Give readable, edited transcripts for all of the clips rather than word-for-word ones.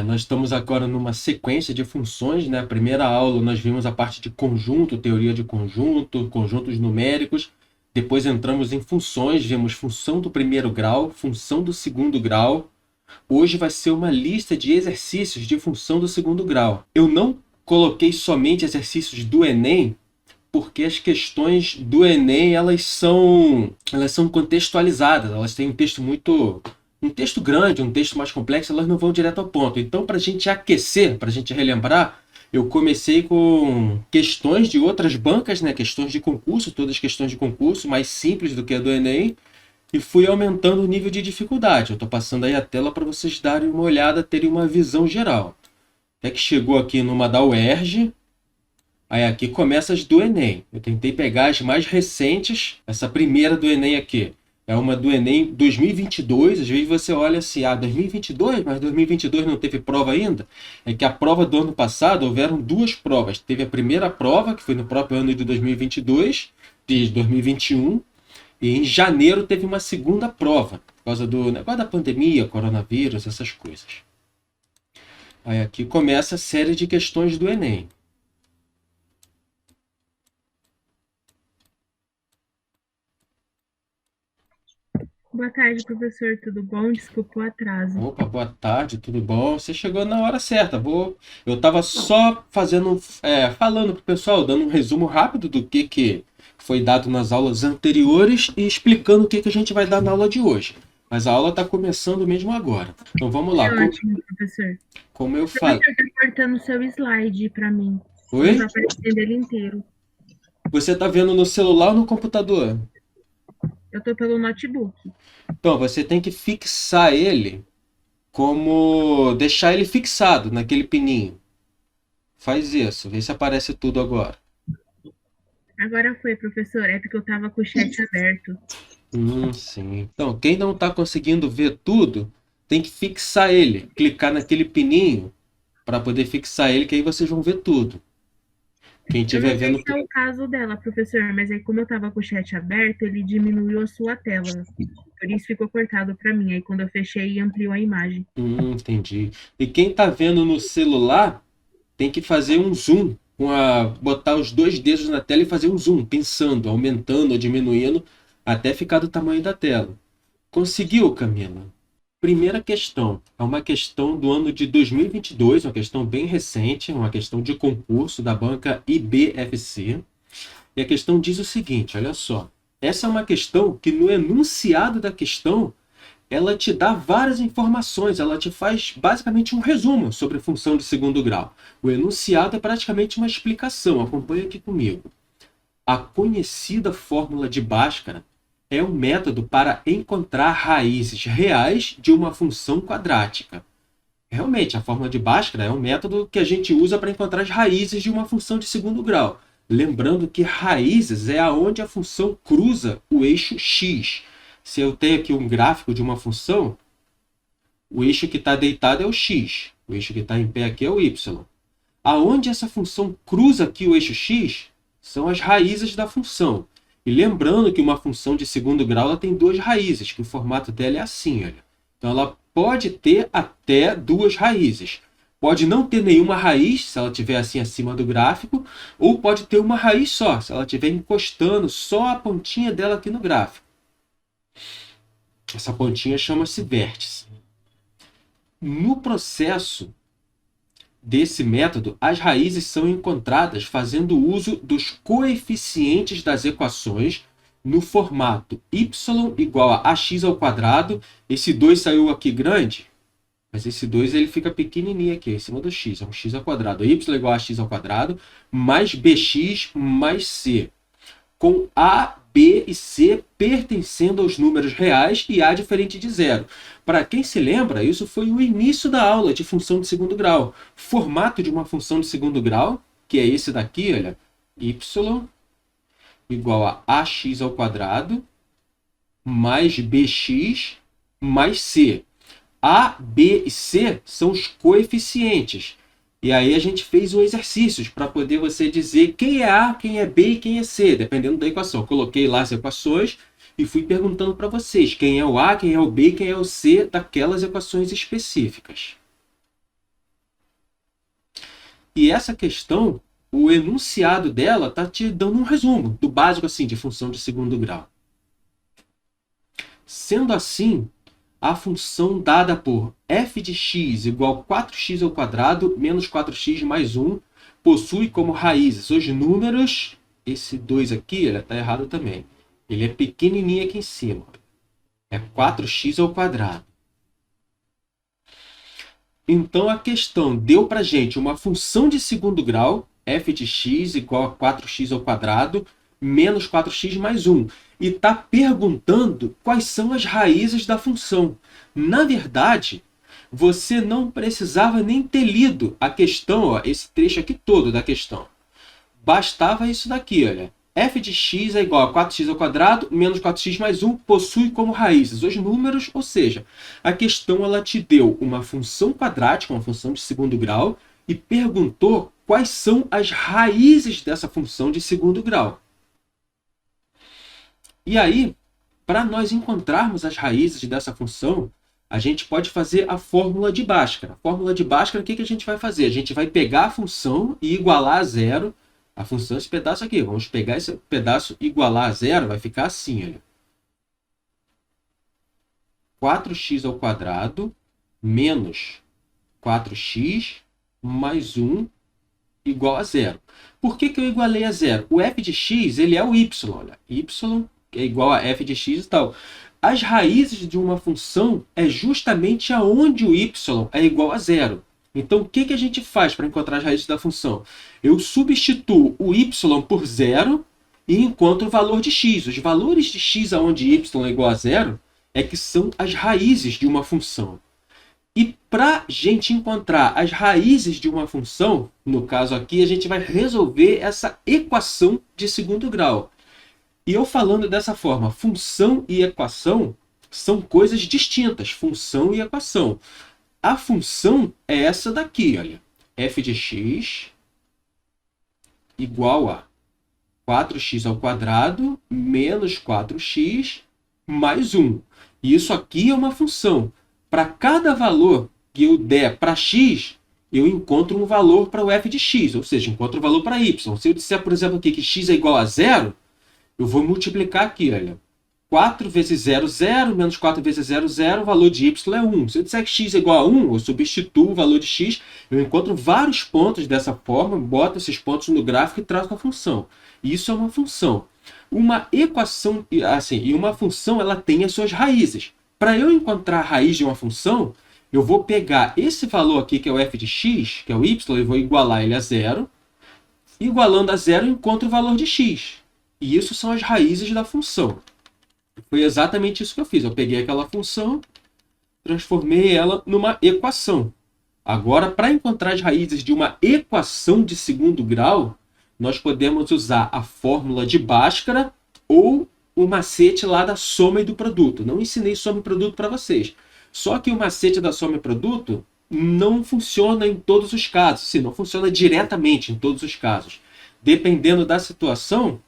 Nós estamos agora numa sequência de funções, né? A primeira aula nós vimos a parte de conjunto, teoria de conjunto, conjuntos numéricos. Depois entramos em funções, vimos função do primeiro grau, função do segundo grau. Hoje vai ser uma lista de exercícios de função do segundo grau. Eu não coloquei somente exercícios do Enem, porque as questões do Enem elas são contextualizadas, elas têm um texto grande, um texto mais complexo, elas não vão direto ao ponto. Então, para a gente aquecer, para a gente relembrar, eu comecei com questões de outras bancas, né? Questões de concurso, todas questões de concurso, mais simples do que a do Enem, e fui aumentando o nível de dificuldade. Eu estou passando aí a tela para vocês darem uma olhada, terem uma visão geral. Até que chegou aqui numa da UERJ. Aí aqui começa as do Enem. Eu tentei pegar as mais recentes. Essa primeira do Enem aqui é uma do Enem 2022. Às vezes você olha assim, 2022, mas 2022 não teve prova ainda. É que a prova do ano passado houveram duas provas. Teve a primeira prova, que foi no próprio ano de 2022, de 2021. E em janeiro teve uma segunda prova, por causa do negócio da pandemia, coronavírus, essas coisas. Aí aqui começa a série de questões do Enem. Boa tarde, professor. Tudo bom? Desculpa o atraso. Opa, boa tarde, tudo bom? Você chegou na hora certa. Eu estava só falando para o pessoal, dando um resumo rápido do que foi dado nas aulas anteriores e explicando o que a gente vai dar na aula de hoje. Mas a aula está começando mesmo agora. Então vamos lá. É ótimo, professor. Como eu falei. Professor, está cortando o seu slide para mim. Não Oi? está aparecendo ele inteiro. Você está vendo no celular ou no computador? Eu estou pelo notebook. Então, você tem que fixar ele como deixar ele fixado naquele pininho. Faz isso, vê se aparece tudo agora. Agora foi, professor. É porque eu estava com o chat aberto. Sim. Então, quem não está conseguindo ver tudo, tem que fixar ele. Clicar naquele pininho para poder fixar ele, que aí vocês vão ver tudo. Quem Eu não estiver sei vendo. se é o caso dela, professor, mas aí como eu estava com o chat aberto, ele diminuiu a sua tela. Por isso ficou cortado para mim. Aí quando eu fechei, ampliou a imagem. Entendi. E quem está vendo no celular tem que fazer um zoom, botar os dois dedos na tela e fazer um zoom, pensando, aumentando ou diminuindo, até ficar do tamanho da tela. Conseguiu, Camila? Primeira questão. É uma questão do ano de 2022, uma questão bem recente, uma questão de concurso da banca IBFC. E a questão diz o seguinte, olha só. Essa é uma questão que no enunciado da questão, ela te dá várias informações, ela te faz basicamente um resumo sobre a função de segundo grau. O enunciado é praticamente uma explicação, acompanha aqui comigo. A conhecida fórmula de Bhaskara é um método para encontrar raízes reais de uma função quadrática. Realmente, a fórmula de Bhaskara é um método que a gente usa para encontrar as raízes de uma função de segundo grau. Lembrando que raízes é aonde a função cruza o eixo x. Se eu tenho aqui um gráfico de uma função, o eixo que está deitado é o x, o eixo que está em pé aqui é o y. Aonde essa função cruza aqui o eixo x são as raízes da função. E lembrando que uma função de segundo grau ela tem duas raízes, que o formato dela é assim. Olha. Então ela pode ter até duas raízes. Pode não ter nenhuma raiz, se ela estiver assim acima do gráfico, ou pode ter uma raiz só, se ela estiver encostando só a pontinha dela aqui no gráfico. Essa pontinha chama-se vértice. No processo desse método, as raízes são encontradas fazendo uso dos coeficientes das equações no formato y igual a ax ao quadrado. Esse 2 saiu aqui grande, mas esse 2 ele fica pequenininho aqui, em cima do x, é um x ao quadrado. Y igual a x ao quadrado, mais bx mais c. Com A, B e C pertencendo aos números reais e A diferente de zero. Para quem se lembra, isso foi o início da aula de função de segundo grau. Formato de uma função de segundo grau, que é esse daqui, olha, y igual a ax ao quadrado mais bx mais c. A, B e C são os coeficientes. E aí a gente fez um exercício para poder você dizer quem é A, quem é B e quem é C, dependendo da equação. Eu coloquei lá as equações e fui perguntando para vocês quem é o A, quem é o B e quem é o C daquelas equações específicas. E essa questão, o enunciado dela está te dando um resumo do básico assim de função de segundo grau. Sendo assim, a função dada por f de x igual a 4x ao quadrado menos 4x mais 1 possui como raízes os números... Esse 2 aqui está errado também. Ele é pequenininho aqui em cima. É 4x ao quadrado. Então, a questão deu para a gente uma função de segundo grau, f de x igual a 4x ao quadrado, menos 4x mais 1. E está perguntando quais são as raízes da função. Na verdade, você não precisava nem ter lido a questão, ó, esse trecho aqui todo da questão. Bastava isso daqui, olha. F de x é igual a 4x ao quadrado menos 4x mais 1 possui como raízes os números, ou seja, a questão ela te deu uma função quadrática, uma função de segundo grau, e perguntou quais são as raízes dessa função de segundo grau. E aí, para nós encontrarmos as raízes dessa função, a gente pode fazer a fórmula de Bhaskara. A fórmula de Bhaskara, o que a gente vai fazer? A gente vai pegar a função e igualar a zero. A função é esse pedaço aqui. Vamos pegar esse pedaço e igualar a zero. Vai ficar assim, olha. 4x ao quadrado menos 4x mais 1 igual a zero. Por que eu igualei a zero? O f de x ele é o y. Olha. Y é igual a f de x e tal. As raízes de uma função é justamente aonde o y é igual a zero. Então, o que a gente faz para encontrar as raízes da função? Eu substituo o y por zero e encontro o valor de x. Os valores de x onde y é igual a zero é que são as raízes de uma função. E para a gente encontrar as raízes de uma função, no caso aqui, a gente vai resolver essa equação de segundo grau. E eu falando dessa forma, função e equação são coisas distintas, função e equação. A função é essa daqui, olha. F de x igual a 4x ao quadrado menos 4x mais 1. E isso aqui é uma função. Para cada valor que eu der para x, eu encontro um valor para o f de x, ou seja, encontro um valor para y. Se eu disser, por exemplo, aqui que x é igual a zero, eu vou multiplicar aqui, olha. 4 vezes 0, 0, menos 4 vezes 0, 0, o valor de y é 1. Se eu disser que x é igual a 1, eu substituo o valor de x, eu encontro vários pontos dessa forma, boto esses pontos no gráfico e traço a função. Isso é uma função. Uma equação, assim, e uma função ela tem as suas raízes. Para eu encontrar a raiz de uma função, eu vou pegar esse valor aqui, que é o f de x, que é o y, e vou igualar ele a zero. Igualando a zero, eu encontro o valor de x. E isso são as raízes da função. Foi exatamente isso que eu fiz. Eu peguei aquela função, transformei ela numa equação. Agora, para encontrar as raízes de uma equação de segundo grau, nós podemos usar a fórmula de Bhaskara ou o macete lá da soma e do produto. Não ensinei soma e produto para vocês. Só que o macete da soma e produto não funciona em todos os casos. Sim, não funciona diretamente em todos os casos. Dependendo da situação,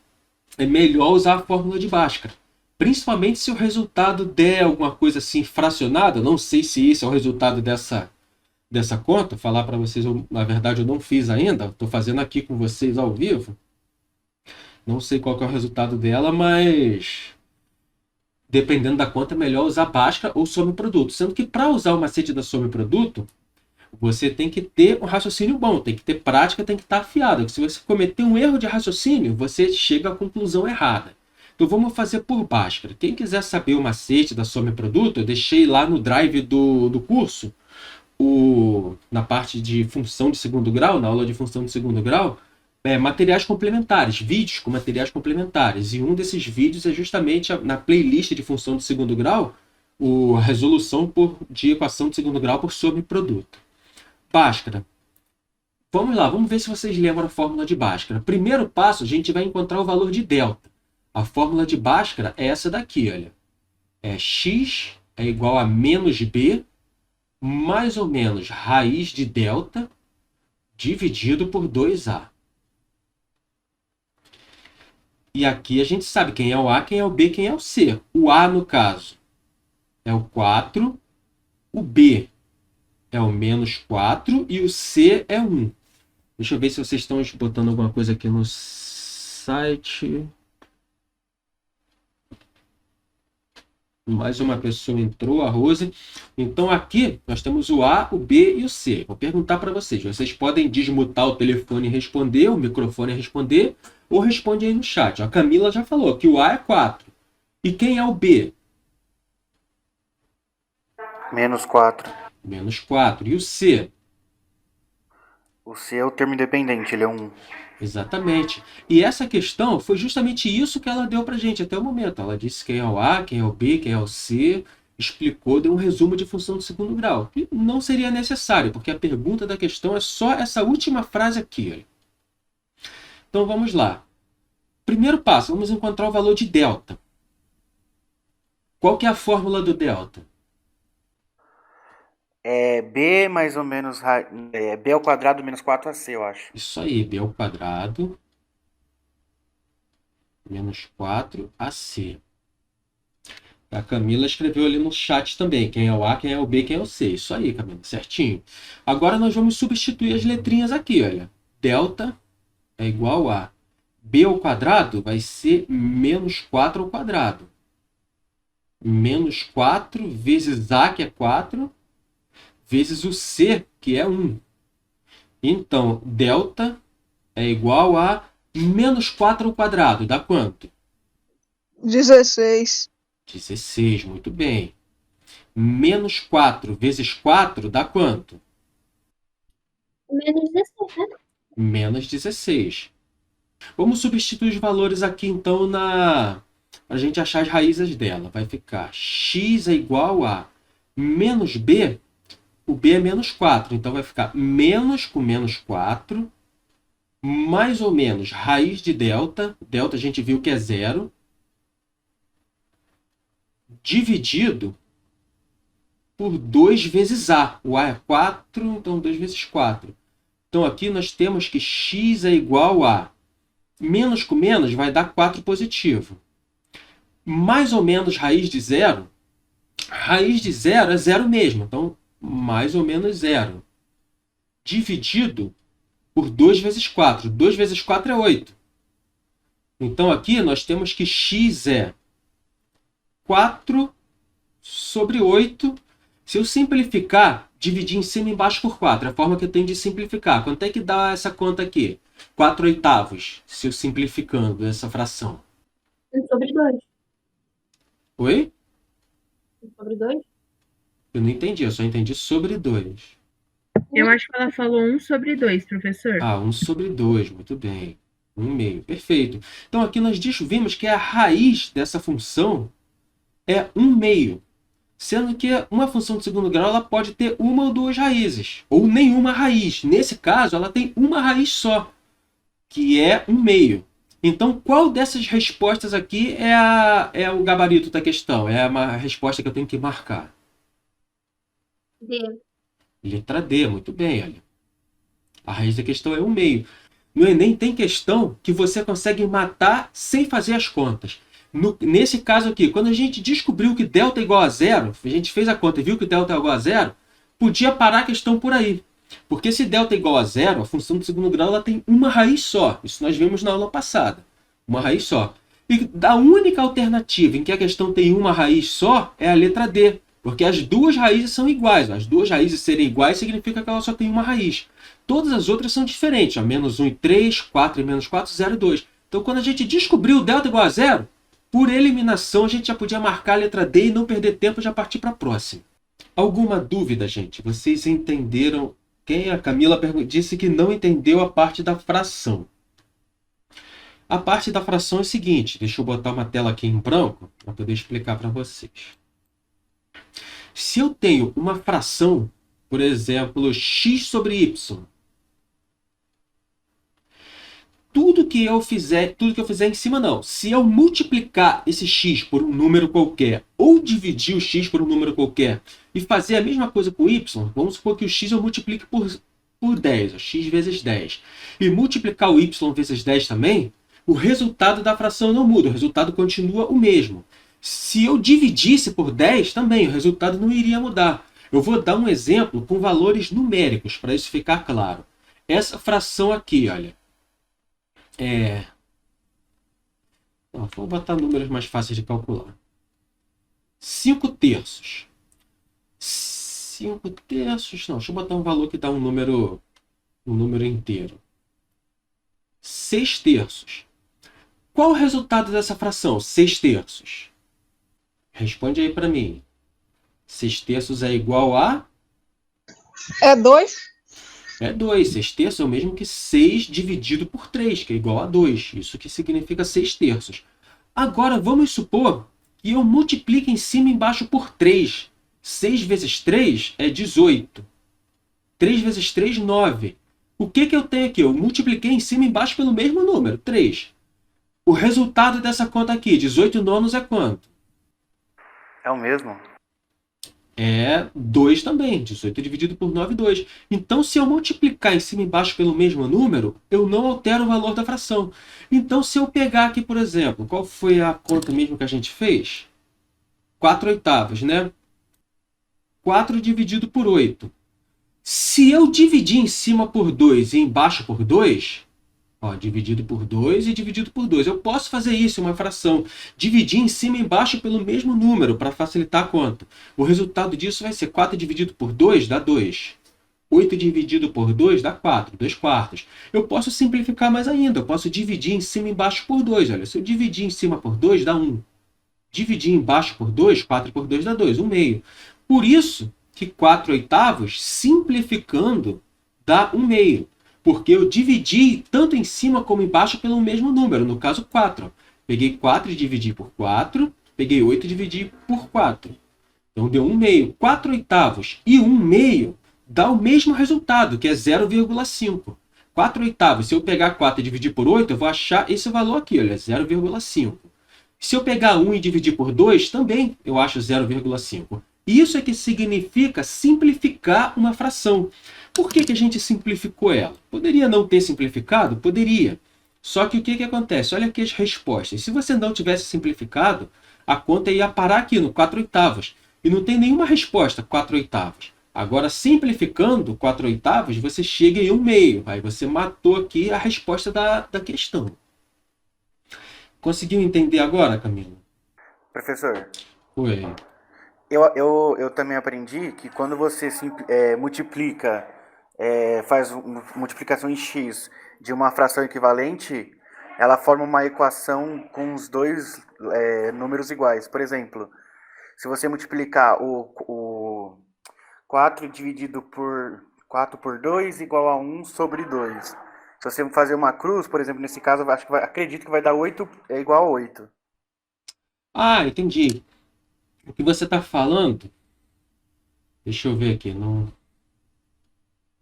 é melhor usar a fórmula de Bhaskara. Principalmente se o resultado der alguma coisa assim fracionada. Não sei se esse é o resultado dessa conta. Falar para vocês, na verdade eu não fiz ainda. Estou fazendo aqui com vocês ao vivo. Não sei qual que é o resultado dela, mas dependendo da conta é melhor usar Bhaskara ou soma e produto. Sendo que para usar o macete da soma e produto, você tem que ter um raciocínio bom, tem que ter prática, tem que estar afiado. Se você cometer um erro de raciocínio, você chega à conclusão errada. Então vamos fazer por Bhaskara. Quem quiser saber o macete da soma e produto, eu deixei lá no drive do curso, na parte de função de segundo grau, na aula de função de segundo grau, materiais complementares, vídeos com materiais complementares. E um desses vídeos é justamente na playlist de função de segundo grau, a resolução de equação de segundo grau por soma e produto. Bhaskara. Vamos lá, vamos ver se vocês lembram a fórmula de Bhaskara. Primeiro passo, a gente vai encontrar o valor de delta. A fórmula de Bhaskara é essa daqui, olha. X é igual a menos b, mais ou menos raiz de delta, dividido por 2a. E aqui a gente sabe quem é o a, quem é o b, quem é o c. O a, no caso, é o 4, o b é o menos 4 e o c é 1. Deixa eu ver se vocês estão botando alguma coisa aqui no site. Mais uma pessoa entrou, a Rose. Então aqui nós temos o A, o B e o C. Vou perguntar para vocês. Vocês podem desmutar o telefone e responder, o microfone e responder, ou responde aí no chat. A Camila já falou que o A é 4. E quem é o B? -4. -4. E o C? O C é o termo independente, ele é 1. Exatamente. E essa questão foi justamente isso que ela deu pra gente até o momento. Ela disse quem é o A, quem é o B, quem é o C, explicou, deu um resumo de função de segundo grau. E não seria necessário, porque a pergunta da questão é só essa última frase aqui. Então vamos lá. Primeiro passo, vamos encontrar o valor de delta. Qual que é a fórmula do delta? É B mais ou menos B ao quadrado menos 4AC, eu acho. Isso aí, B ao quadrado menos 4AC. A Camila escreveu ali no chat também, quem é o A, quem é o B, quem é o C. Isso aí, Camila, certinho. Agora nós vamos substituir as letrinhas aqui, olha. Delta é igual a B ao quadrado vai ser menos 4 ao quadrado. Menos 4 vezes A, que é 4, vezes o C, que é 1. Então, delta é igual a menos 4 ao quadrado. Dá quanto? 16. 16, muito bem. Menos 4 vezes 4 dá quanto? Menos 16, né? Menos 16. Vamos substituir os valores aqui, então, para a gente achar as raízes dela. Vai ficar x é igual a menos b. O b é menos 4, então vai ficar menos com menos 4, mais ou menos raiz de delta. Delta a gente viu que é 0. Dividido por 2 vezes A. O A é 4, então 2 vezes 4. Então aqui nós temos que x é igual a menos com menos vai dar 4 positivo. Mais ou menos raiz de 0. Raiz de 0 é 0 mesmo. Então, mais ou menos 0. Dividido por 2 vezes 4. 2 vezes 4 é 8. Então aqui nós temos que x é 4 sobre 8. Se eu simplificar, dividir em cima e embaixo por 4. É a forma que eu tenho de simplificar. Quanto é que dá essa conta aqui? 4 oitavos, se eu simplificando essa fração. 1 sobre 2. Oi? 1 sobre 2? Eu não entendi, eu só entendi sobre 2. Eu acho que ela falou 1 sobre 2, professor. Ah, 1 sobre 2, muito bem. 1/2, perfeito. Então aqui nós vimos que a raiz dessa função é 1/2. Sendo que uma função de segundo grau ela pode ter uma ou duas raízes, ou nenhuma raiz. Nesse caso, ela tem uma raiz só, que é 1/2. Então, qual dessas respostas aqui é o gabarito da questão? É uma resposta que eu tenho que marcar. D. Letra D, muito bem, olha. A raiz da questão é 1/2. No Enem tem questão que você consegue matar sem fazer as contas. Nesse caso aqui, quando a gente descobriu que delta é igual a 0, a gente fez a conta e viu que delta é igual a 0, podia parar a questão por aí. Porque se delta é igual a 0, a função do segundo grau ela tem uma raiz só. Isso nós vimos na aula passada. Uma raiz só. E a única alternativa em que a questão tem uma raiz só é a letra D. Porque as duas raízes são iguais. As duas raízes serem iguais significa que ela só tem uma raiz. Todas as outras são diferentes. Menos 1 e 3, 4 e menos 4, 0 e 2. Então quando a gente descobriu o delta igual a 0, por eliminação a gente já podia marcar a letra D e não perder tempo e já partir para a próxima. Alguma dúvida, gente? Vocês entenderam? A Camila disse que não entendeu a parte da fração. A parte da fração é o seguinte, deixa eu botar uma tela aqui em branco para poder explicar para vocês. Se eu tenho uma fração, por exemplo, x sobre y, tudo que eu fizer em cima não. Se eu multiplicar esse x por um número qualquer, ou dividir o x por um número qualquer, e fazer a mesma coisa com y, vamos supor que o x eu multiplique por 10, x vezes 10, e multiplicar o y vezes 10 também, o resultado da fração não muda, o resultado continua o mesmo. Se eu dividisse por 10 também, o resultado não iria mudar. Eu vou dar um exemplo com valores numéricos, para isso ficar claro. essa fração aqui, olha. Vou botar números mais fáceis de calcular. 5 terços. 5 terços. Não, deixa eu botar um valor que dá um número inteiro. 6 terços. Qual o resultado dessa fração? 6 terços. Responde aí para mim. 6 terços é igual a... É 2? É 2. 6 terços é o mesmo que 6 dividido por 3, que é igual a 2. Isso que significa 6 terços. Agora, vamos supor que eu multiplique em cima e embaixo por 3. 6 vezes 3 é 18. 3 vezes 3, 9. O que eu tenho aqui? Eu multipliquei em cima e embaixo pelo mesmo número, 3. O resultado dessa conta aqui, 18 nonos, é quanto? É o mesmo? É 2 também. 18 dividido por 9, 2. Então, se eu multiplicar em cima e embaixo pelo mesmo número, eu não altero o valor da fração. Então, se eu pegar aqui, por exemplo, qual foi a conta mesmo que a gente fez? 4 oitavos, né? 4 dividido por 8. Se eu dividir em cima por 2 e embaixo por 2... dividido por 2 e dividido por 2. Eu posso fazer isso em uma fração. Dividir em cima e embaixo pelo mesmo número, para facilitar a conta. O resultado disso vai ser 4 dividido por 2 dá 2. 8 dividido por 2 dá 4, 2 quartos. Eu posso simplificar mais ainda. Eu posso dividir em cima e embaixo por 2. Olha, se eu dividir em cima por 2, dá 1. Dividir embaixo por 2, 4 por 2 dá 2, 1 meio. Por isso que 4 oitavos, simplificando, dá 1 meio. Porque eu dividi tanto em cima como embaixo pelo mesmo número, no caso 4. Peguei 4 e dividi por 4, peguei 8 e dividi por 4. Então deu 1 meio. 4 oitavos e 1 meio dá o mesmo resultado, que é 0,5. 4 oitavos, se eu pegar 4 e dividir por 8, eu vou achar esse valor aqui, olha, 0,5. Se eu pegar 1 e dividir por 2, também eu acho 0,5. Isso é que significa simplificar uma fração. Por que a gente simplificou ela? Poderia não ter simplificado? Poderia. Só que o que acontece? Olha aqui as respostas. Se você não tivesse simplificado, a conta ia parar aqui no 4 oitavos. E não tem nenhuma resposta 4 oitavos. Agora, simplificando 4 oitavos, você chega em 1 meio. Aí você matou aqui a resposta da questão. Conseguiu entender agora, Camila? Professor, Oi. eu também aprendi que quando você multiplica, faz multiplicação em x de uma fração equivalente, ela forma uma equação com os dois números iguais. Por exemplo, se você multiplicar o 4 dividido por 4 por 2 igual a 1 sobre 2. Se você fazer uma cruz, por exemplo, nesse caso, acredito que vai dar 8 é igual a 8. Ah, entendi. O que você está falando... Deixa eu ver aqui.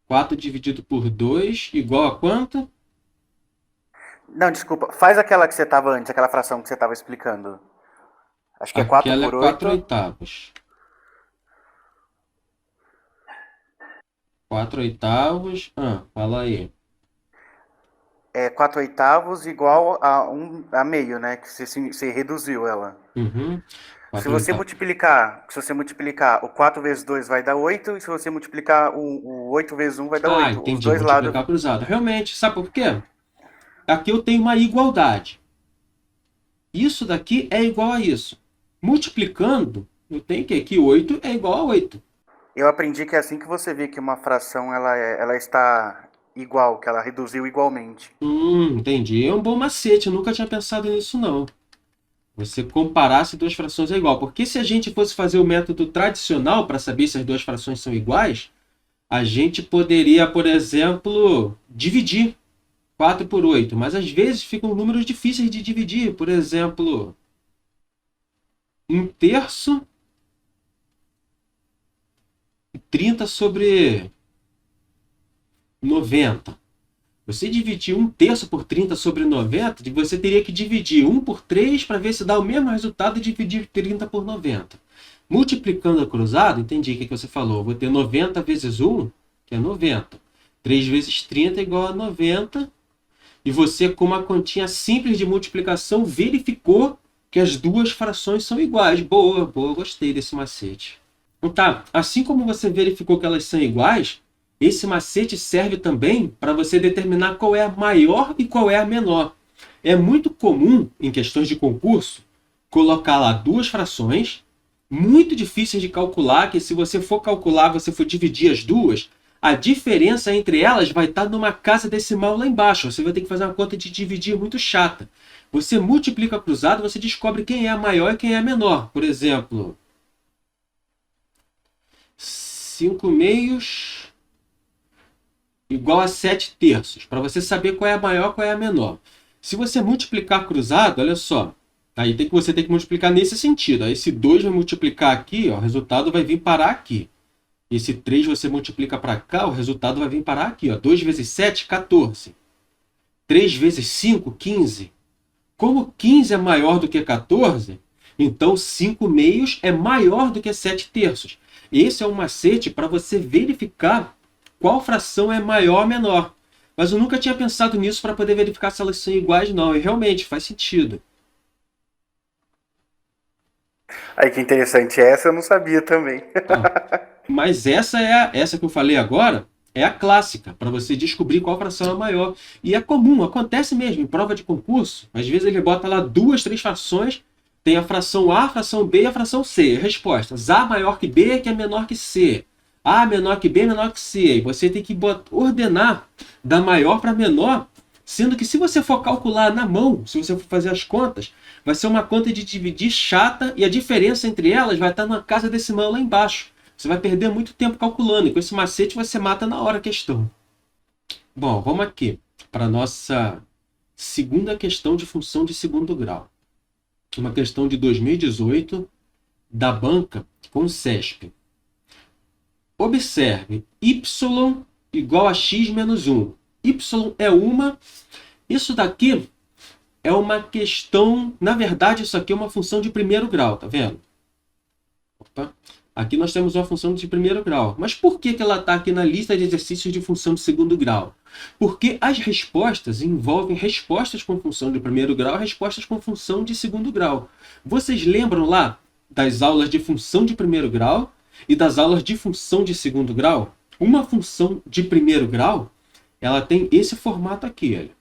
4 dividido por 2 igual a quanto? Não, desculpa. Faz aquela que você estava antes, aquela fração que você estava explicando. Acho que é 4 Aquela por é 8. 4 oitavos. 4 oitavos... fala aí. É 4 oitavos igual a meio, né? Que você reduziu ela. Uhum. Se você multiplicar o 4 vezes 2 vai dar 8, e se você multiplicar o 8 vezes 1 vai dar 8. Entendi. Os dois Multiplicar lados. cruzado. Realmente, sabe por quê? Aqui eu tenho uma igualdade. Isso daqui é igual a isso. Multiplicando, eu tenho que 8 é igual a 8. Eu aprendi que é assim que você vê que uma fração ela está igual, que ela reduziu igualmente. Entendi. É um bom macete, eu nunca tinha pensado nisso não. Você comparar se duas frações é igual. Porque se a gente fosse fazer o método tradicional para saber se as duas frações são iguais, a gente poderia, por exemplo, dividir 4 por 8. Mas às vezes ficam números difíceis de dividir. Por exemplo, 1 terço e 30 sobre 90. Você dividir 1 terço por 30 sobre 90, você teria que dividir 1 por 3 para ver se dá o mesmo resultado e dividir 30 por 90. Multiplicando a cruzado, entendi o que você falou. Eu vou ter 90 vezes 1, que é 90. 3 vezes 30 é igual a 90. E você, com uma continha simples de multiplicação, verificou que as duas frações são iguais. Boa, gostei desse macete. Então, tá, assim como você verificou que elas são iguais, esse macete serve também para você determinar qual é a maior e qual é a menor. É muito comum, em questões de concurso, colocar lá duas frações, muito difíceis de calcular, que se você for calcular, você for dividir as duas, a diferença entre elas vai estar numa casa decimal lá embaixo. Você vai ter que fazer uma conta de dividir muito chata. Você multiplica cruzado, você descobre quem é a maior e quem é a menor. Por exemplo, 5/2 igual a 7/3. Para você saber qual é a maior e qual é a menor. Se você multiplicar cruzado, olha só. Aí você tem que multiplicar nesse sentido. Aí esse 2 vai multiplicar aqui, ó, o resultado vai vir parar aqui. Esse 3 você multiplica para cá, o resultado vai vir parar aqui. Ó. 2 vezes 7, 14. 3 vezes 5, 15. Como 15 é maior do que 14, então 5/2 é maior do que 7/3. Esse é um macete para você verificar qual fração é maior ou menor. Mas eu nunca tinha pensado nisso para poder verificar se elas são iguais, não. E realmente faz sentido. Aí que interessante, essa eu não sabia também. Mas essa que eu falei agora é a clássica, para você descobrir qual fração é maior. E é comum, acontece mesmo em prova de concurso. Às vezes ele bota lá 2, 3 frações, tem a fração A, a fração B e a fração C. Respostas: A maior que B, que é menor que C. A menor que B, menor que C. E você tem que ordenar da maior para menor, sendo que se você for calcular na mão, se você for fazer as contas, vai ser uma conta de dividir chata e a diferença entre elas vai estar numa casa decimal lá embaixo. Você vai perder muito tempo calculando e com esse macete você mata na hora a questão. Bom, vamos aqui para a nossa segunda questão de função de segundo grau. Uma questão de 2018 da banca com CESP. Observe, y igual a x menos 1. Y é uma. Isso daqui é uma questão, na verdade isso aqui é uma função de primeiro grau, tá vendo? Opa. Aqui nós temos uma função de primeiro grau. Mas por que ela está aqui na lista de exercícios de função de segundo grau? Porque as respostas envolvem respostas com função de primeiro grau e respostas com função de segundo grau. Vocês lembram lá das aulas de função de primeiro grau e das aulas de função de segundo grau? Uma função de primeiro grau, ela tem esse formato aqui, olha.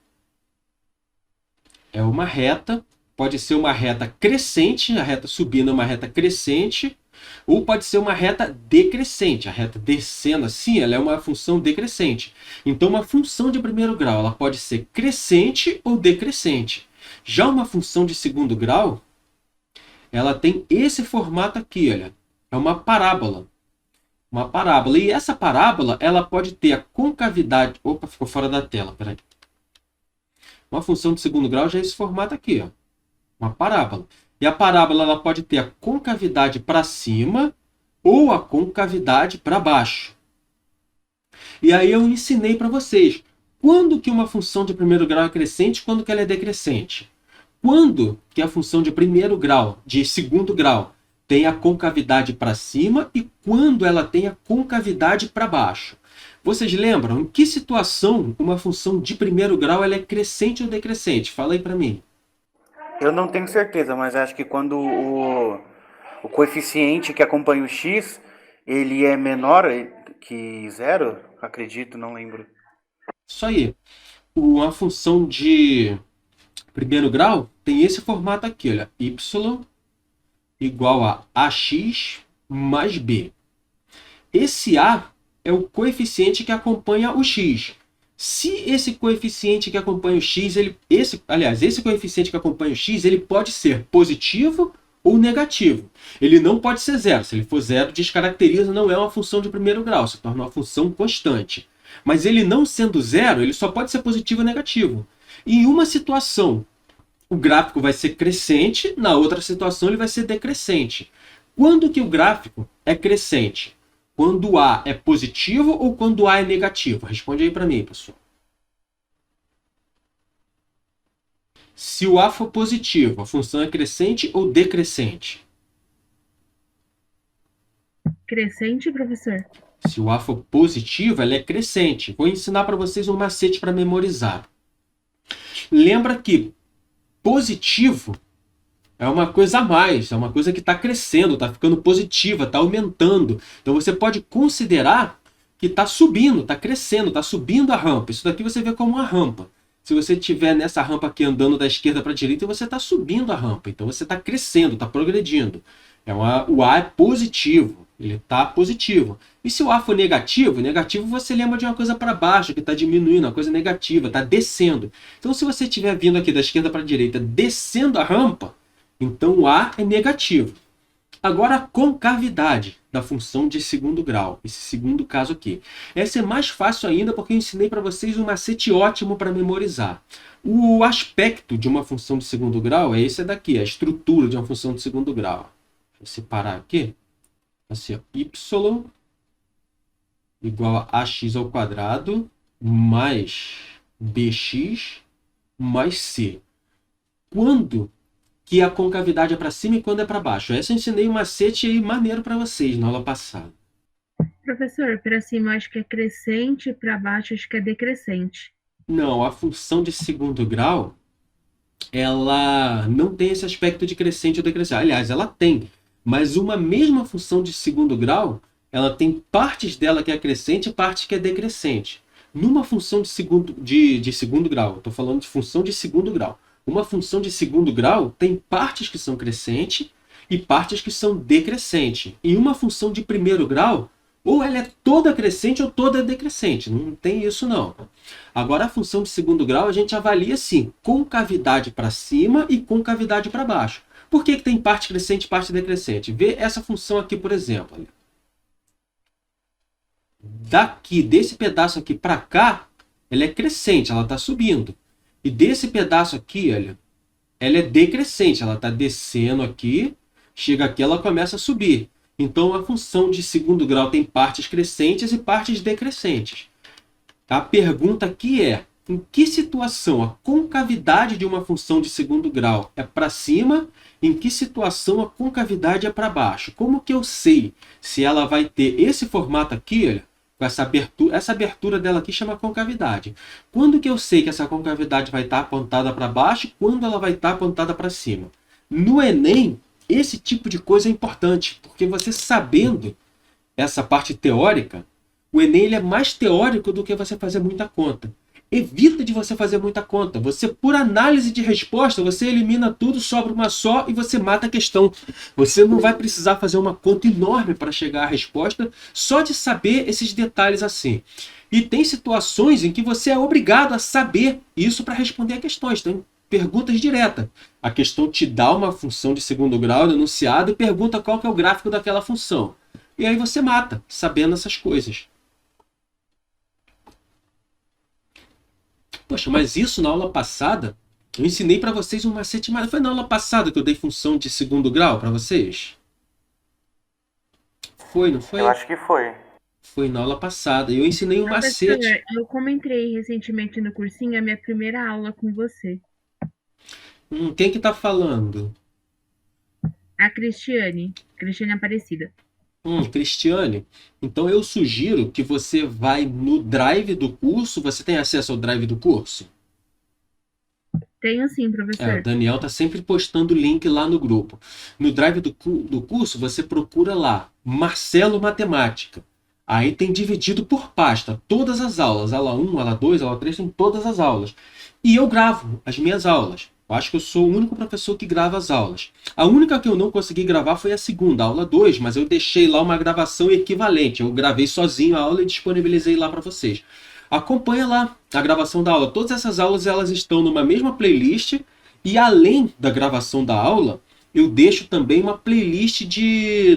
É uma reta, pode ser uma reta crescente, a reta subindo é uma reta crescente, ou pode ser uma reta decrescente. A reta descendo assim, ela é uma função decrescente. Então, uma função de primeiro grau, ela pode ser crescente ou decrescente. Já uma função de segundo grau, ela tem esse formato aqui, olha. É uma parábola. Uma parábola. E essa parábola, ela pode ter a concavidade... Opa, ficou fora da tela, peraí. Uma função de segundo grau já é esse formato aqui, ó. Uma parábola. E a parábola ela pode ter a concavidade para cima ou a concavidade para baixo. E aí eu ensinei para vocês quando que uma função de primeiro grau é crescente e quando que ela é decrescente. Quando que a função de primeiro grau, de segundo grau, tem a concavidade para cima e quando ela tem a concavidade para baixo. Vocês lembram em que situação uma função de primeiro grau ela é crescente ou decrescente? Fala aí para mim. Eu não tenho certeza, mas acho que quando o coeficiente que acompanha o x, ele é menor que 0, acredito, não lembro. Isso aí. Uma função de primeiro grau tem esse formato aqui, olha. Y igual a ax mais b. Esse a é o coeficiente que acompanha o x. Se esse coeficiente que acompanha o x, esse coeficiente que acompanha o x, ele pode ser positivo ou negativo. Ele não pode ser zero. Se ele for zero, descaracteriza, não é uma função de primeiro grau, se torna uma função constante. Mas ele não sendo zero, ele só pode ser positivo ou negativo. Em uma situação, o gráfico vai ser crescente, na outra situação ele vai ser decrescente. Quando que o gráfico é crescente? Quando A é positivo ou quando A é negativo? Responde aí para mim, pessoal. Se o A for positivo, a função é crescente ou decrescente? Crescente, professor? Se o A for positivo, ela é crescente. Vou ensinar para vocês um macete para memorizar. Lembra que positivo é uma coisa a mais, é uma coisa que está crescendo, está ficando positiva, está aumentando. Então você pode considerar que está subindo, está crescendo, está subindo a rampa. Isso daqui você vê como uma rampa. Se você estiver nessa rampa aqui andando da esquerda para a direita, você está subindo a rampa. Então você está crescendo, está progredindo. O A é positivo, ele está positivo. E se o A for negativo, negativo você lembra de uma coisa para baixo, que está diminuindo, uma coisa negativa, está descendo. Então se você estiver vindo aqui da esquerda para a direita, descendo a rampa, então o A é negativo. Agora a concavidade da função de segundo grau, esse segundo caso aqui. Essa é mais fácil ainda porque eu ensinei para vocês um macete ótimo para memorizar. O aspecto de uma função de segundo grau é esse daqui, a estrutura de uma função de segundo grau. Vou separar aqui. Assim, ó, y igual a ax ao quadrado mais bx mais c. Quando que a concavidade é para cima e quando é para baixo? Essa eu ensinei um macete aí maneiro para vocês na aula passada. Professor, para cima eu acho que é crescente, para baixo acho que é decrescente. Não, a função de segundo grau, ela não tem esse aspecto de crescente ou decrescente. Aliás, ela tem, mas uma mesma função de segundo grau, ela tem partes dela que é crescente e partes que é decrescente. Numa função de segundo grau, estou falando de função de segundo grau. Uma função de segundo grau tem partes que são crescente e partes que são decrescente. E uma função de primeiro grau, ou ela é toda crescente ou toda decrescente. Não tem isso não. Agora a função de segundo grau a gente avalia assim, concavidade para cima e concavidade para baixo. Por que tem parte crescente e parte decrescente? Vê essa função aqui, por exemplo. Olha. Daqui, desse pedaço aqui para cá, ela é crescente, ela está subindo. E desse pedaço aqui, olha, ela é decrescente, ela está descendo aqui, chega aqui, ela começa a subir. Então, a função de segundo grau tem partes crescentes e partes decrescentes. A pergunta aqui é, em que situação a concavidade de uma função de segundo grau é para cima, em que situação a concavidade é para baixo? Como que eu sei se ela vai ter esse formato aqui, olha, com essa abertura dela aqui chama concavidade. Quando que eu sei que essa concavidade vai estar apontada para baixo e quando ela vai estar apontada para cima? No Enem, esse tipo de coisa é importante, porque você sabendo essa parte teórica, o Enem ele é mais teórico do que você fazer muita conta. Evita de você fazer muita conta. Você, por análise de resposta, você elimina tudo, sobra uma só e você mata a questão. Você não vai precisar fazer uma conta enorme para chegar à resposta só de saber esses detalhes assim. E tem situações em que você é obrigado a saber isso para responder a questões. Tem perguntas diretas. A questão te dá uma função de segundo grau no enunciado e pergunta qual que é o gráfico daquela função. E aí você mata, sabendo essas coisas. Poxa, mas isso na aula passada, eu ensinei para vocês um macete. Foi na aula passada que eu dei função de segundo grau para vocês? Foi, não foi? Eu acho que foi. Foi na aula passada. Eu ensinei um Professor, macete. eu como entrei recentemente no cursinho, é a minha primeira aula com você. Quem que tá falando? A Cristiane Aparecida. Cristiane, então eu sugiro que você vai no drive do curso. Você tem acesso ao drive do curso? Tenho sim, professor. O Daniel tá sempre postando link lá no grupo. No drive do curso, você procura lá, Marcelo Matemática. Aí tem dividido por pasta, todas as aulas. Aula 1, aula 2, aula 3, tem todas as aulas. E eu gravo as minhas aulas. Eu acho que eu sou o único professor que grava as aulas. A única que eu não consegui gravar foi a segunda, a aula 2, mas eu deixei lá uma gravação equivalente. Eu gravei sozinho a aula e disponibilizei lá para vocês. Acompanha lá a gravação da aula. Todas essas aulas elas estão numa mesma playlist e além da gravação da aula, eu deixo também uma playlist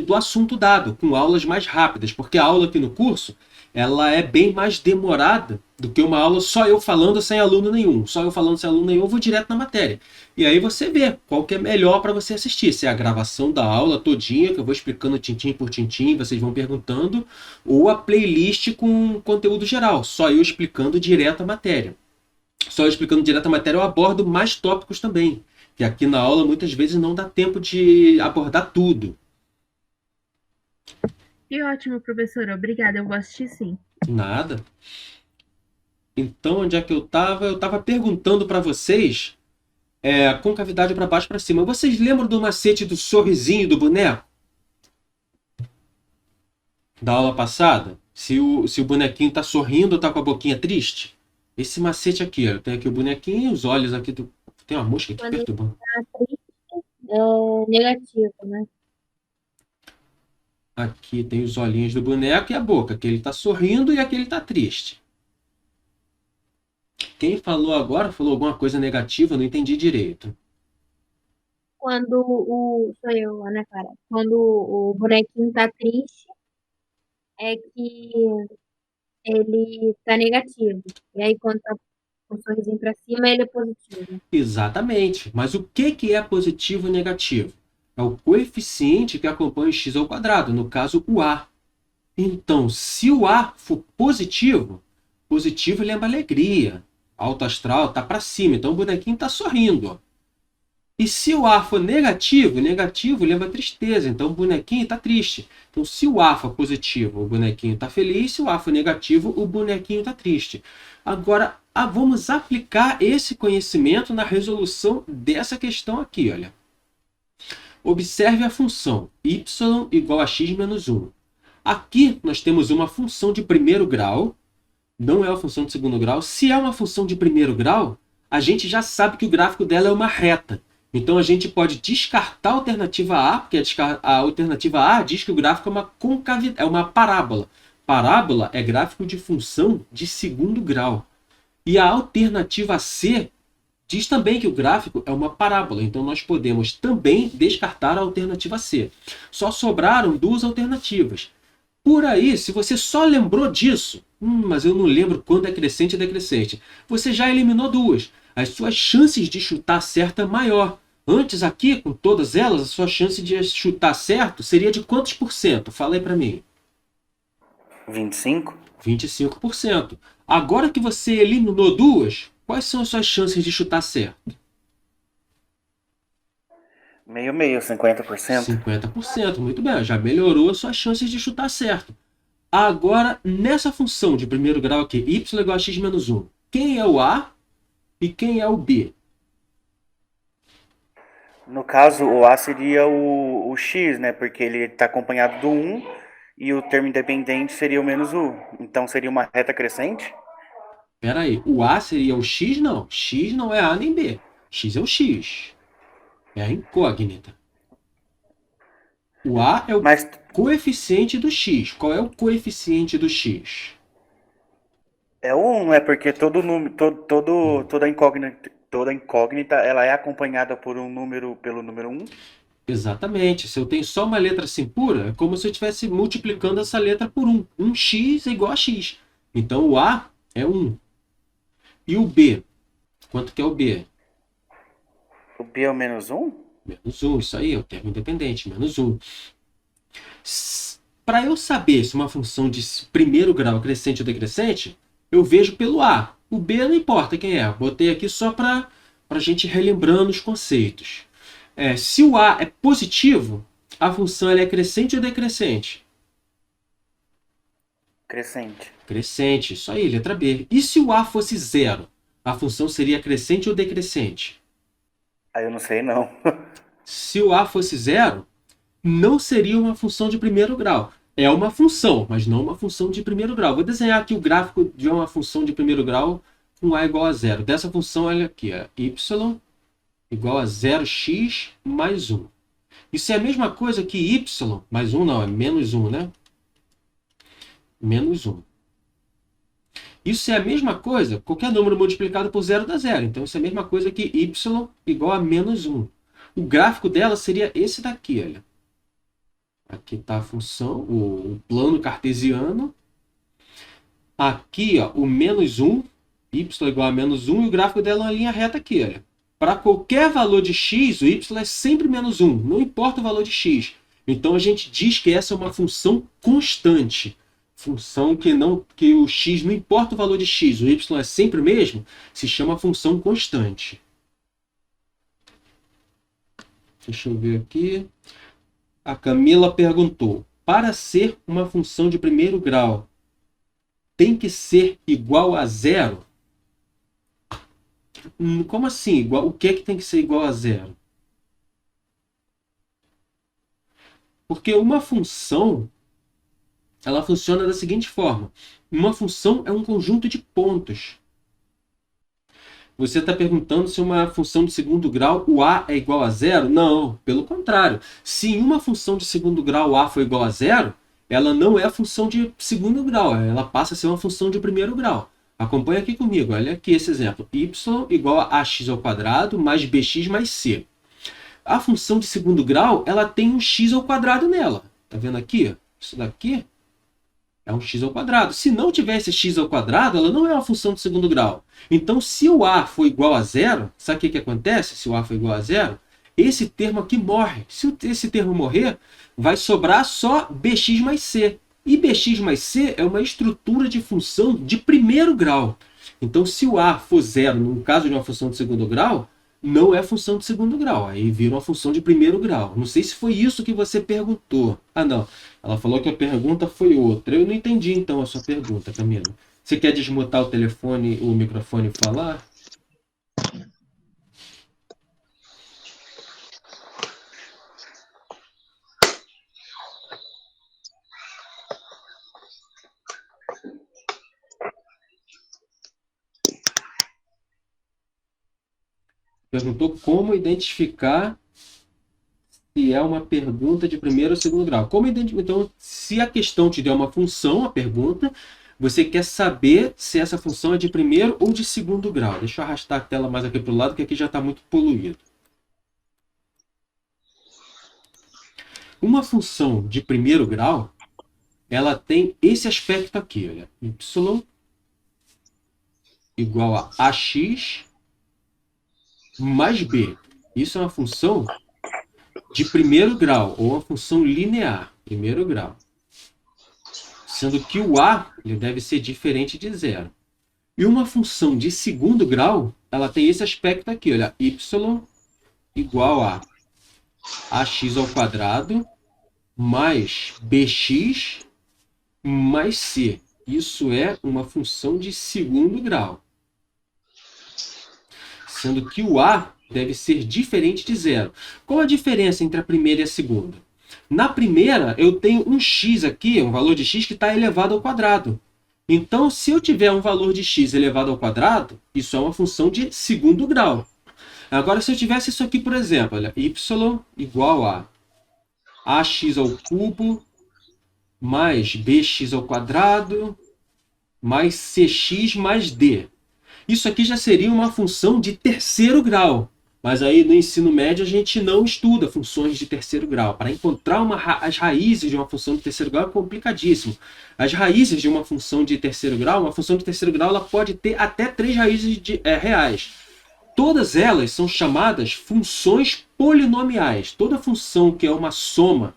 do assunto dado, com aulas mais rápidas, porque a aula aqui no curso ela é bem mais demorada do que uma aula só eu falando sem aluno nenhum. Só eu falando sem aluno nenhum, eu vou direto na matéria. E aí você vê qual que é melhor para você assistir. Se é a gravação da aula todinha, que eu vou explicando tintim por tintim, vocês vão perguntando, ou a playlist com conteúdo geral, só eu explicando direto a matéria. Só eu explicando direto a matéria eu abordo mais tópicos também, que aqui na aula muitas vezes não dá tempo de abordar tudo. Que ótimo, professora. Obrigada, eu vou assistir sim. Nada. Então, onde é que eu estava? Eu estava perguntando para vocês a concavidade para baixo e para cima. Vocês lembram do macete do sorrisinho do boneco? Da aula passada? Se o bonequinho tá sorrindo ou tá com a boquinha triste. Esse macete aqui, ó. Tem aqui o bonequinho, os olhos aqui. Tem uma mosca aqui Quando ele perturbando. tá triste, é negativo, né? Aqui tem os olhinhos do boneco e a boca, que ele tá sorrindo e aqui ele tá triste. Quem falou agora falou alguma coisa negativa, eu não entendi direito. Quando sou eu, Ana Clara. Quando o bonequinho tá triste, é que ele tá negativo. E aí, quando tá com o sorrisinho pra cima, ele é positivo. Exatamente. Mas o que é positivo e negativo? É o coeficiente que acompanha o x ao quadrado, no caso o a. Então, se o a for positivo, positivo lembra alegria. Alto astral tá para cima, então o bonequinho tá sorrindo. Ó. E se o A for negativo, negativo lembra tristeza, então o bonequinho está triste. Então, se o A for positivo, o bonequinho está feliz, se o A for negativo, o bonequinho está triste. Agora, vamos aplicar esse conhecimento na resolução dessa questão aqui, olha. Observe a função y igual a x menos 1. Aqui nós temos uma função de primeiro grau, não é uma função de segundo grau. Se é uma função de primeiro grau, a gente já sabe que o gráfico dela é uma reta. Então a gente pode descartar a alternativa A, porque a alternativa A diz que o gráfico é uma concavidade, é uma parábola. Parábola é gráfico de função de segundo grau. E a alternativa C diz também que o gráfico é uma parábola. Então nós podemos também descartar a alternativa C. Só sobraram duas alternativas. Por aí, se você só lembrou disso, mas eu não lembro quando é crescente e decrescente, você já eliminou duas. As suas chances de chutar certo é maior. Antes aqui, com todas elas, a sua chance de chutar certo seria de quantos por cento? Fala aí para mim. 25? 25%. Agora que você eliminou duas, quais são as suas chances de chutar certo? Meio, 50%. 50%, muito bem, já melhorou as suas chances de chutar certo. Agora, nessa função de primeiro grau aqui, y igual a x menos 1, quem é o A e quem é o B? No caso, o A seria o x, né? Porque ele está acompanhado do 1 e o termo independente seria o menos u. Então seria uma reta crescente? Espera aí, o A seria o x? Não. X não é A nem B. X é o x. É a incógnita. O A é o Mas coeficiente do x. Qual é o coeficiente do x? é o 1, né? Porque toda incógnita ela é acompanhada por um número, pelo número 1. Exatamente. Se eu tenho só uma letra assim pura, é como se eu estivesse multiplicando essa letra por 1. 1x é igual a x. Então o A é 1. E o B? Quanto que é o B? O B é o menos 1? Menos 1, isso aí, é o termo independente, menos 1. Para eu saber se uma função de primeiro grau é crescente ou decrescente, eu vejo pelo A. O B não importa quem é. Botei aqui só para a gente relembrando os conceitos. Se o A é positivo, a função ela é crescente ou decrescente? Crescente. Crescente, isso aí, letra B. E se o A fosse zero, a função seria crescente ou decrescente? Aí eu não sei não. Se o A fosse zero, não seria uma função de primeiro grau. É uma função, mas não uma função de primeiro grau. Vou desenhar aqui o gráfico de uma função de primeiro grau com A igual a zero. Dessa função, olha aqui, y igual a 0x mais 1. Isso é a mesma coisa que y mais 1, não, é menos 1, né? Menos 1. Isso é a mesma coisa, qualquer número multiplicado por 0 dá 0. Então, isso é a mesma coisa que y igual a menos 1. O gráfico dela seria esse daqui, olha. Aqui está a função, o plano cartesiano. Aqui, ó, o menos 1, y igual a menos 1, e o gráfico dela é uma linha reta aqui, olha. Para qualquer valor de x, o y é sempre menos 1, não importa o valor de x. Então, a gente diz que essa é uma função constante. Função que o x, não importa o valor de x, o y é sempre o mesmo, se chama função constante. Deixa eu ver aqui. A Camila perguntou, para ser uma função de primeiro grau, tem que ser igual a zero? Como assim? O que é que tem que ser igual a zero? Porque uma função, ela funciona da seguinte forma. Uma função é um conjunto de pontos. Você está perguntando se uma função de segundo grau, o a é igual a zero? Não, pelo contrário. Se em uma função de segundo grau o a for igual a zero, ela não é função de segundo grau, ela passa a ser uma função de primeiro grau. Acompanha aqui comigo, olha aqui esse exemplo. Y igual a ax ao quadrado mais bx mais c. A função de segundo grau, ela tem um x ao quadrado nela. Tá vendo aqui? Isso daqui é um x ao quadrado. Se não tiver esse x ao quadrado, ela não é uma função de segundo grau. Então, se o a for igual a zero, sabe o que acontece se o a for igual a zero? Esse termo aqui morre. Se esse termo morrer, vai sobrar só bx mais c. E bx mais c é uma estrutura de função de primeiro grau. Então, se o a for zero, no caso de uma função de segundo grau, não é função de segundo grau. Aí vira uma função de primeiro grau. Não sei se foi isso que você perguntou. Ah, não. Ela falou que a pergunta foi outra. Eu não entendi, então, a sua pergunta, Camila. Você quer desmutar o telefone, o microfone e falar? Perguntou como identificar se é uma pergunta de primeiro ou segundo grau. Como identificar? Então, se a questão te der uma função, a pergunta, você quer saber se essa função é de primeiro ou de segundo grau. Deixa eu arrastar a tela mais aqui para o lado, que aqui já está muito poluído. Uma função de primeiro grau, ela tem esse aspecto aqui, olha. Y igual a ax mais b. Isso é uma função de primeiro grau, ou uma função linear, primeiro grau. Sendo que o a ele deve ser diferente de zero. E uma função de segundo grau, ela tem esse aspecto aqui, olha, y igual a ax ao quadrado mais bx mais c. Isso é uma função de segundo grau. Sendo que o a deve ser diferente de zero. Qual a diferença entre a primeira e a segunda? Na primeira, eu tenho um x aqui, um valor de x que está elevado ao quadrado. Então, se eu tiver um valor de x elevado ao quadrado, isso é uma função de segundo grau. Agora, se eu tivesse isso aqui, por exemplo, olha, y igual a ax ao cubo mais bx ao quadrado mais cx mais d. Isso aqui já seria uma função de terceiro grau. Mas aí no ensino médio a gente não estuda funções de terceiro grau. Para encontrar as raízes de uma função de terceiro grau é complicadíssimo. As raízes de uma função de terceiro grau, ela pode ter até 3 raízes reais. Todas elas são chamadas funções polinomiais. Toda função que é uma soma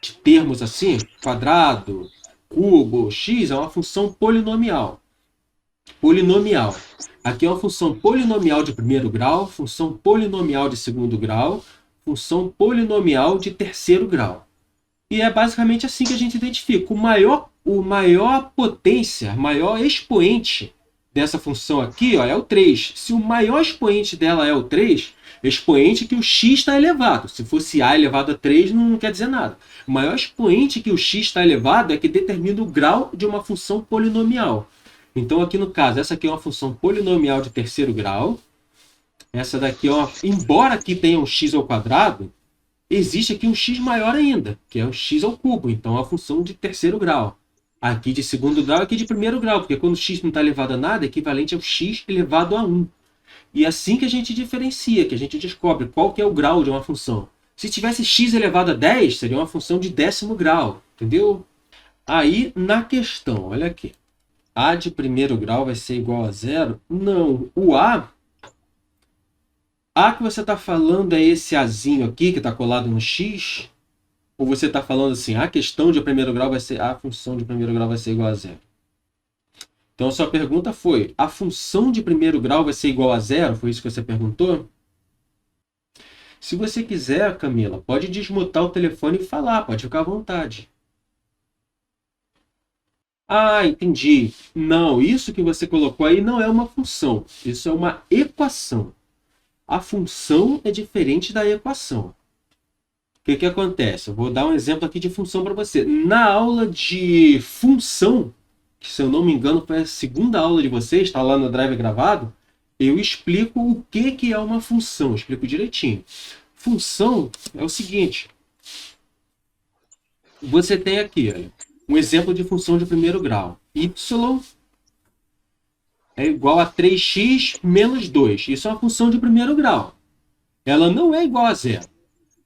de termos assim, quadrado, cubo, x, é uma função polinomial. Aqui é uma função polinomial de primeiro grau, função polinomial de segundo grau, função polinomial de terceiro grau. E é basicamente assim que a gente identifica. O maior potência, maior expoente dessa função aqui, ó, é o 3. Se o maior expoente dela é o 3, expoente que o x está elevado. Se fosse a elevado a 3, não quer dizer nada. O maior expoente que o x está elevado é que determina o grau de uma função polinomial. Então, aqui no caso, essa aqui é uma função polinomial de terceiro grau. Essa daqui, ó, embora aqui tenha um x ao quadrado, existe aqui um x maior ainda, que é um x ao cubo. Então, é uma função de terceiro grau. Aqui de segundo grau e aqui de primeiro grau, porque quando o x não está elevado a nada, é equivalente ao x elevado a 1. E é assim que a gente diferencia, que a gente descobre qual que é o grau de uma função. Se tivesse x elevado a 10, seria uma função de 10º grau, entendeu? Aí, na questão, olha aqui. A de primeiro grau vai ser igual a zero? Não. O A que você está falando é esse Azinho aqui, que está colado no X? Ou você está falando assim, a questão de primeiro grau vai ser, a função de primeiro grau vai ser igual a zero? Então, a sua pergunta foi, a função de primeiro grau vai ser igual a zero? Foi isso que você perguntou? Se você quiser, Camila, pode desmutar o telefone e falar, pode ficar à vontade. Ah, entendi. Não, isso que você colocou aí não é uma função. Isso é uma equação. A função é diferente da equação. O que que acontece? Eu vou dar um exemplo aqui de função para você. Na aula de função, que se eu não me engano foi a segunda aula de vocês, está lá no Drive gravado, eu explico o que que é uma função, eu explico direitinho. Função é o seguinte, você tem aqui, olha, um exemplo de função de primeiro grau. Y é igual a 3x menos 2. Isso é uma função de primeiro grau. Ela não é igual a zero.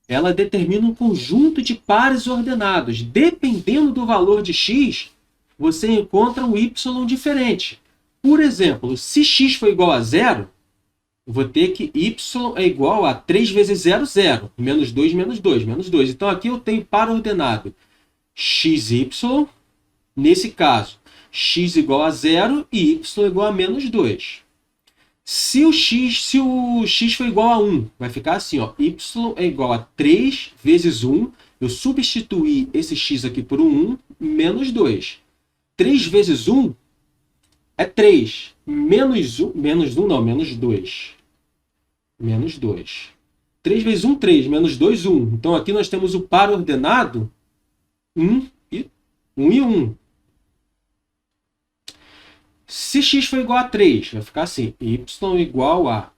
Ela determina um conjunto de pares ordenados. Dependendo do valor de x, você encontra um y diferente. Por exemplo, se x for igual a zero, eu vou ter que y é igual a 3 vezes 0, 0. Menos 2, menos 2, menos 2. Então aqui eu tenho par ordenado xy, nesse caso, x igual a 0 e y igual a menos 2. Se o x for igual a 1, vai ficar assim, ó, y é igual a 3 vezes 1, eu substituí esse x aqui por um 1, menos 2. 3 vezes 1 é 3, menos 1 não, menos 2. Menos 2. 3 vezes 1, 3, menos 2, 1. Então aqui nós temos o par ordenado 1 e 1. Se x for igual a 3, vai ficar assim, y igual a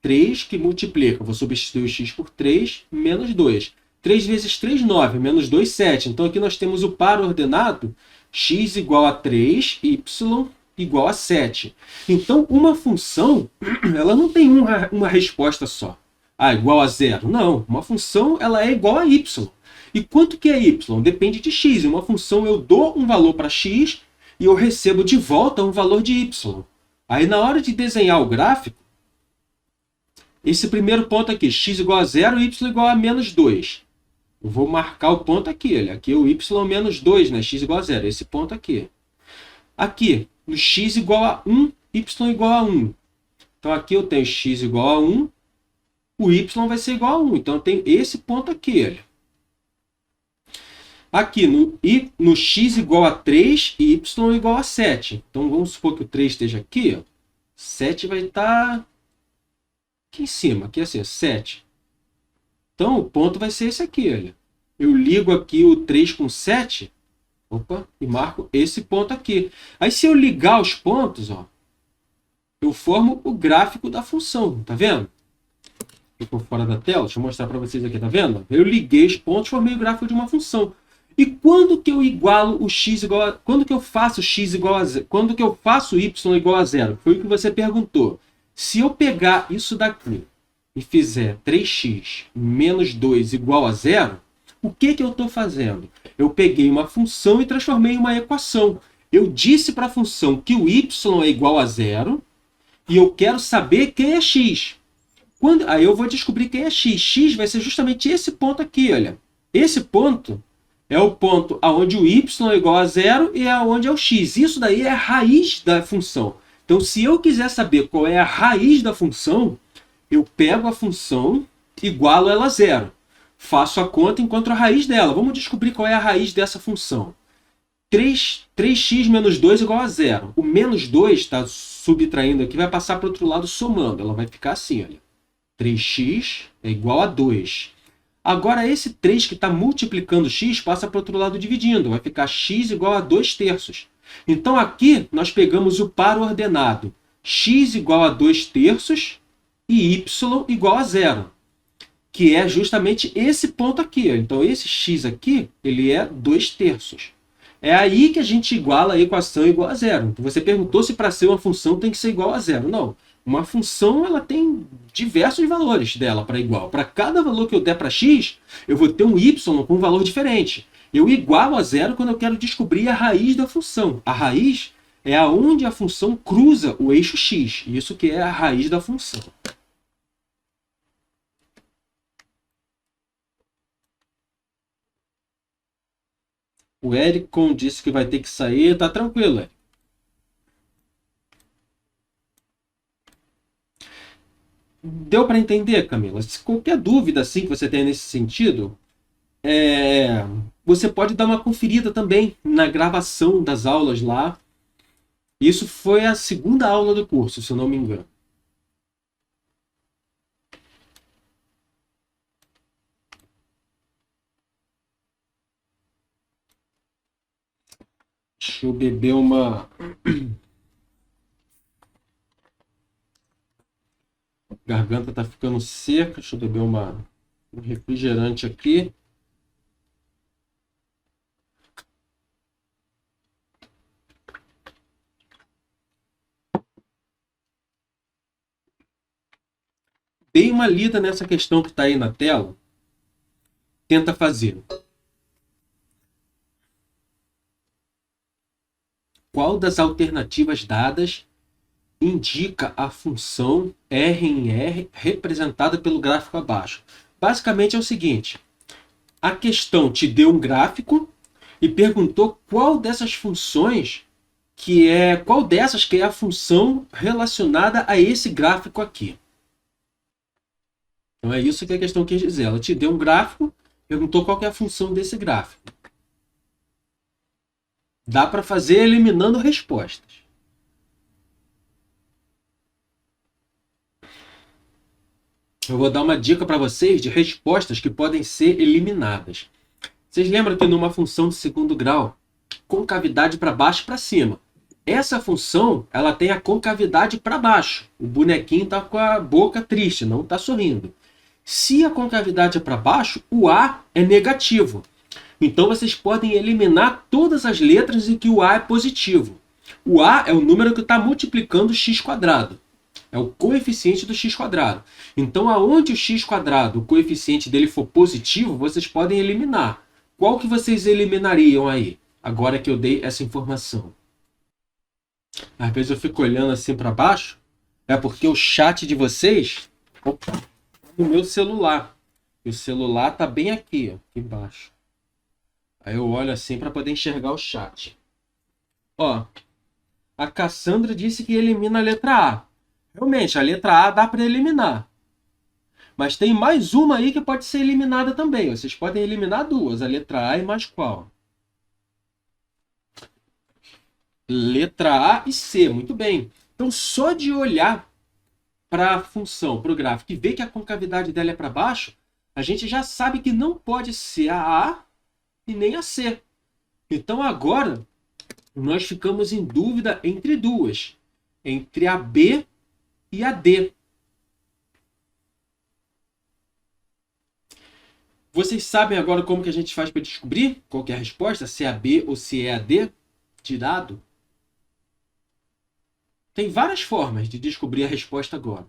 3 que multiplica, vou substituir o x por 3, menos 2. 3 vezes 3, 9, menos 2, 7. Então aqui nós temos o par ordenado x igual a 3, y igual a 7. Então uma função, ela não tem uma resposta só. Ah, igual a 0. Não, uma função ela é igual a y. E quanto que é y? Depende de x. Em uma função eu dou um valor para x e eu recebo de volta um valor de y. Aí na hora de desenhar o gráfico, esse primeiro ponto aqui, x igual a 0, y igual a menos 2. Eu vou marcar o ponto aqui, olha. Aqui é o y menos 2, né? X igual a 0, esse ponto aqui. Aqui, no x igual a 1, y igual a 1. Então aqui eu tenho x igual a 1, o y vai ser igual a 1. Então eu tenho esse ponto aqui, olha. Aqui, no x igual a 3 e y igual a 7. Então, vamos supor que o 3 esteja aqui. Ó. 7 vai estar aqui em cima. Aqui assim, 7. Então, o ponto vai ser esse aqui. Olha. Eu ligo aqui o 3 com 7. Opa, e marco esse ponto aqui. Aí, se eu ligar os pontos, ó, eu formo o gráfico da função. Tá vendo? Ficou fora da tela. Deixa eu mostrar para vocês aqui. Tá vendo? Eu liguei os pontos e formei o gráfico de uma função. E quando que eu igualo o x igual a... Quando que eu faço x igual a 0? Quando que eu faço y igual a 0? Foi o que você perguntou. Se eu pegar isso daqui e fizer 3x menos 2 igual a 0, o que que eu estou fazendo? Eu peguei uma função e transformei em uma equação. Eu disse para a função que o y é igual a 0 e eu quero saber quem é x. Aí eu vou descobrir quem é x. X vai ser justamente esse ponto aqui, olha. Esse ponto é o ponto onde o y é igual a 0 e é onde é o x. Isso daí é a raiz da função. Então, se eu quiser saber qual é a raiz da função, eu pego a função, igualo ela a 0. Faço a conta e encontro a raiz dela. Vamos descobrir qual é a raiz dessa função. 3x menos 2 igual a 0. O menos 2 está subtraindo aqui, vai passar para o outro lado somando. Ela vai ficar assim, olha. 3x é igual a 2. Agora, esse 3 que está multiplicando x passa para o outro lado dividindo. Vai ficar x igual a 2/3. Então, aqui, nós pegamos o par ordenado. X igual a 2/3 e y igual a 0. Que é justamente esse ponto aqui. Então, esse x aqui, ele é 2/3. É aí que a gente iguala a equação igual a 0. Então, você perguntou se para ser uma função tem que ser igual a 0. Não. Uma função ela tem diversos valores dela para igual. Para cada valor que eu der para x, eu vou ter um y com um valor diferente. Eu igualo a 0 quando eu quero descobrir a raiz da função. A raiz é aonde a função cruza o eixo x. Isso que é a raiz da função. O Ericon disse que vai ter que sair. Tá tranquilo, Eric. Deu para entender, Camila? Se qualquer dúvida assim que você tenha nesse sentido, você pode dar uma conferida também na gravação das aulas lá. Isso foi a segunda aula do curso, se eu não me engano. Deixa eu beber uma... Garganta tá ficando seca. Deixa eu beber um refrigerante aqui. Dei uma lida nessa questão que está aí na tela. Tenta fazer. Qual das alternativas dadas indica a função R em R representada pelo gráfico abaixo? Basicamente é o seguinte. A questão te deu um gráfico e perguntou qual dessas funções qual dessas que é a função relacionada a esse gráfico aqui. Então é isso que a questão quis dizer. Ela te deu um gráfico, perguntou qual que é a função desse gráfico. Dá para fazer eliminando respostas. Eu vou dar uma dica para vocês de respostas que podem ser eliminadas. Vocês lembram que numa função de segundo grau, concavidade para baixo e para cima. Essa função, ela tem a concavidade para baixo. O bonequinho está com a boca triste, não está sorrindo. Se a concavidade é para baixo, o A é negativo. Então vocês podem eliminar todas as letras em que o A é positivo. O A é o número que está multiplicando o x². É o coeficiente do x². Então, aonde o x², o coeficiente dele for positivo, vocês podem eliminar. Qual que vocês eliminariam aí? Agora que eu dei essa informação. Às vezes eu fico olhando assim para baixo. É porque o chat de vocês... Opa, no meu celular. E o celular está bem aqui, ó, aqui embaixo. Aí eu olho assim para poder enxergar o chat. Ó, a Cassandra disse que elimina a letra A. Realmente, a letra A dá para eliminar. Mas tem mais uma aí que pode ser eliminada também. Vocês podem eliminar duas. A letra A e mais qual? Letra A e C. Muito bem. Então, só de olhar para a função, para o gráfico, e ver que a concavidade dela é para baixo, a gente já sabe que não pode ser a A e nem a C. Então, agora, nós ficamos em dúvida entre duas. Entre a B e a D. Vocês sabem agora como que a gente faz para descobrir qual que é a resposta? Se é a B ou se é a D de dado? Tem várias formas de descobrir a resposta agora.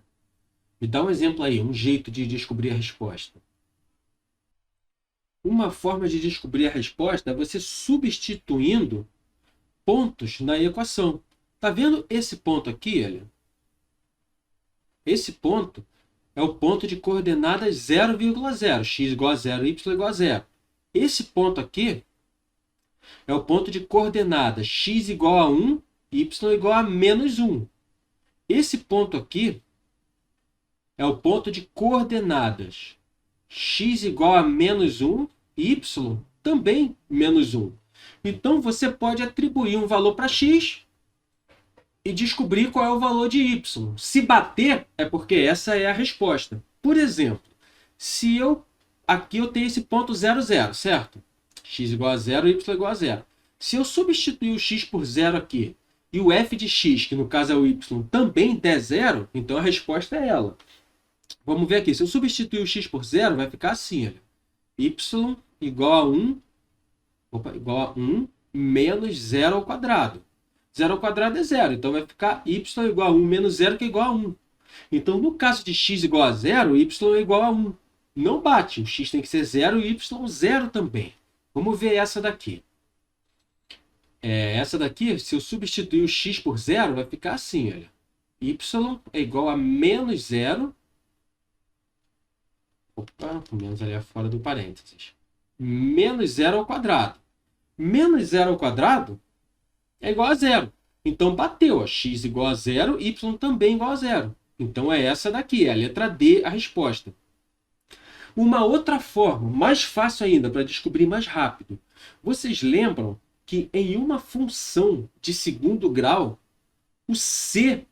Me dá um exemplo aí, um jeito de descobrir a resposta. Uma forma de descobrir a resposta é você substituindo pontos na equação. Tá vendo esse ponto aqui, olha? Esse ponto é o ponto de coordenadas 0,0, x igual a 0, y igual a 0. Esse ponto aqui é o ponto de coordenadas x igual a 1, y igual a menos 1. Esse ponto aqui é o ponto de coordenadas x igual a menos 1, y também menos 1. Então, você pode atribuir um valor para x e descobrir qual é o valor de y. Se bater, é porque essa é a resposta. Por exemplo, se aqui eu tenho esse ponto 0, 0, certo? X igual a 0, y igual a 0. Se eu substituir o x por 0 aqui, e o f de x, que no caso é o y, também der 0, então a resposta é ela. Vamos ver aqui. Se eu substituir o x por 0, vai ficar assim, olha. Y igual a 1, igual a 1 menos 0 ao quadrado. 0 ao quadrado é 0, então vai ficar y igual a 1 menos 0, que é igual a 1. Então, no caso de x igual a 0, y é igual a 1. Não bate, o x tem que ser 0 e y 0 também. Vamos ver essa daqui. Essa daqui, se eu substituir o x por 0, vai ficar assim, olha. Y é igual a menos 0. Opa, o menos ali é fora do parênteses. Menos 0 ao quadrado. Menos 0 ao quadrado é igual a 0. Então, bateu. X igual a 0, y também igual a 0. Então, é essa daqui, é a letra D, a resposta. Uma outra forma, mais fácil ainda, para descobrir mais rápido. Vocês lembram que em uma função de segundo grau, o C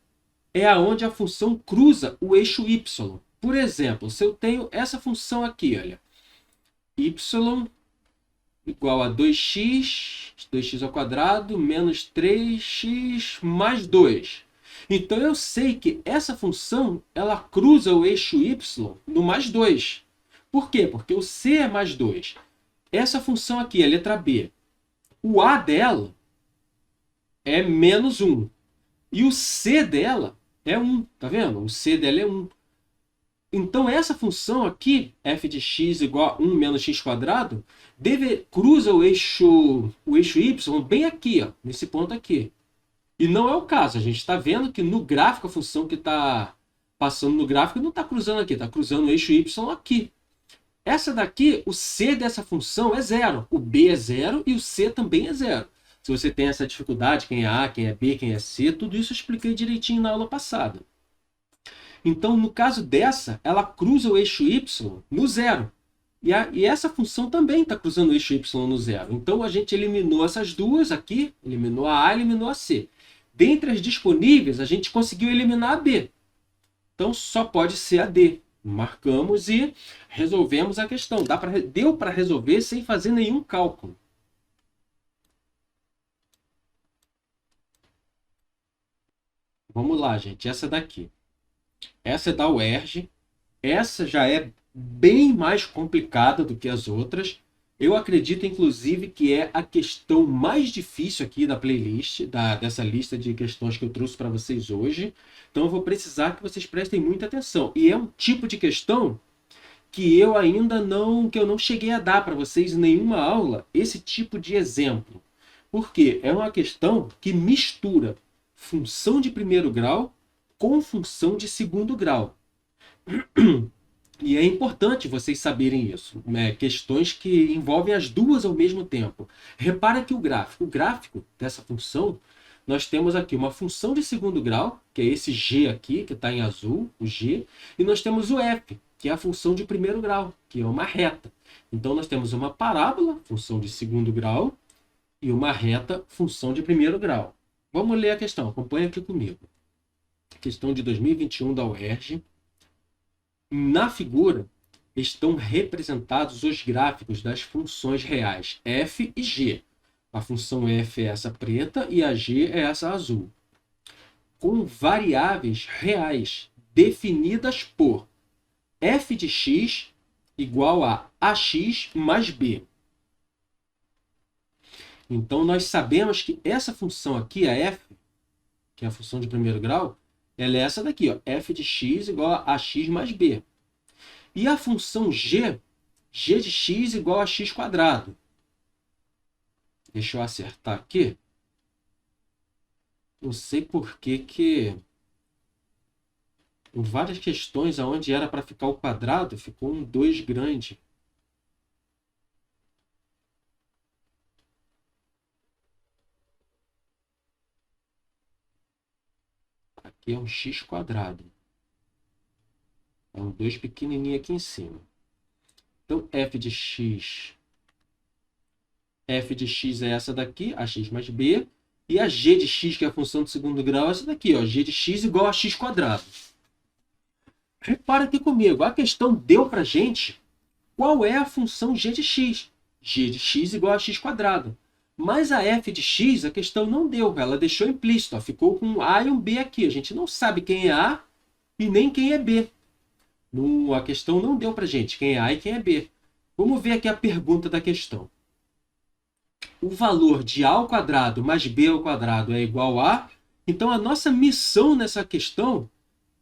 é aonde a função cruza o eixo y. Por exemplo, se eu tenho essa função aqui, olha, y igual a 2x ao quadrado menos 3x mais 2. Então eu sei que essa função ela cruza o eixo y no mais 2. Por quê? Porque o c é mais 2. Essa função aqui, a letra b, o a dela é menos 1. E o c dela é 1. Tá vendo? O c dela é 1. Então, essa função aqui, f de x igual a 1 menos x quadrado, cruza o eixo y bem aqui, ó, nesse ponto aqui. E não é o caso. A gente está vendo que no gráfico, a função que está passando no gráfico não está cruzando aqui, está cruzando o eixo y aqui. Essa daqui, o c dessa função é 0. O b é 0 e o c também é 0. Se você tem essa dificuldade, quem é a, quem é b, quem é c, tudo isso eu expliquei direitinho na aula passada. Então, no caso dessa, ela cruza o eixo y no 0. E essa função também está cruzando o eixo y no 0. Então, a gente eliminou essas duas aqui, eliminou a e eliminou a c. Dentre as disponíveis, a gente conseguiu eliminar a b. Então, só pode ser a d. Marcamos e resolvemos a questão. Deu para resolver sem fazer nenhum cálculo. Vamos lá, gente. Essa daqui. Essa é da UERJ. Essa já é bem mais complicada do que as outras. Eu acredito, inclusive, que é a questão mais difícil aqui da playlist, dessa lista de questões que eu trouxe para vocês hoje. Então, eu vou precisar que vocês prestem muita atenção. E é um tipo de questão que eu não cheguei a dar para vocês em nenhuma aula, esse tipo de exemplo. Porque é uma questão que mistura função de primeiro grau com função de segundo grau. E é importante vocês saberem isso, né? Questões que envolvem as duas ao mesmo tempo. Repara que o gráfico dessa função, nós temos aqui uma função de segundo grau, que é esse g aqui, que está em azul, o g, e nós temos o f, que é a função de primeiro grau, que é uma reta. Então, nós temos uma parábola, função de segundo grau, e uma reta, função de primeiro grau. Vamos ler a questão, acompanha aqui comigo. Questão de 2021 da UERJ. Na figura estão representados os gráficos das funções reais f e g. A função f é essa preta e a g é essa azul. Com variáveis reais definidas por f de x igual a ax mais b. Então, nós sabemos que essa função aqui, a f, que é a função de primeiro grau, ela é essa daqui, ó, f de x igual a ax mais b. E a função g de x igual a x quadrado. Deixa eu acertar aqui. Não sei por que em várias questões onde era para ficar o quadrado, ficou um 2 grande. Aqui é um x quadrado. É um 2 pequenininho aqui em cima. Então, f de x é essa daqui, ax mais b. E a g de x, que é a função do segundo grau, é essa daqui, ó, g de x igual a x quadrado. Repara aqui comigo, a questão deu para a gente qual é a função g de x. G de x igual a x quadrado. Mas a f de x, a questão não deu, ela deixou implícito, ó, ficou com um a e um b aqui. A gente não sabe quem é a e nem quem é b. A questão não deu para a gente quem é a e quem é b. Vamos ver aqui a pergunta da questão. O valor de a ao quadrado mais b ao quadrado é igual a... Então, a nossa missão nessa questão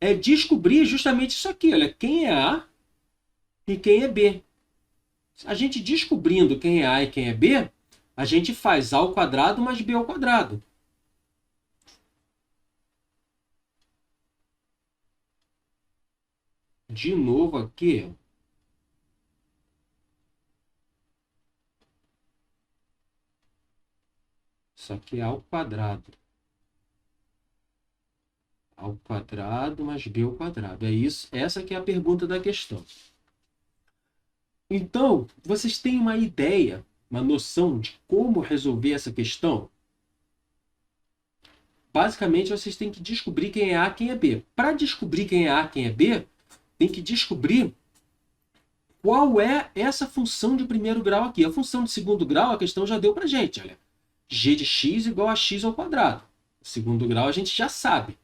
é descobrir justamente isso aqui. Olha, quem é a e quem é b. A gente descobrindo quem é a e quem é b, a gente faz a ao quadrado mais b ao quadrado. De novo aqui. Isso aqui é a ao quadrado. A ao quadrado mais b ao quadrado. É isso. Essa aqui é a pergunta da questão. Então, vocês têm uma ideia, uma noção de como resolver essa questão? Basicamente, vocês têm que descobrir quem é a e quem é b. Para descobrir quem é a e quem é b, tem que descobrir qual é essa função de primeiro grau aqui. A função de segundo grau, a questão já deu para gente. Olha, g de x igual a x ao quadrado. Segundo grau a gente já sabe.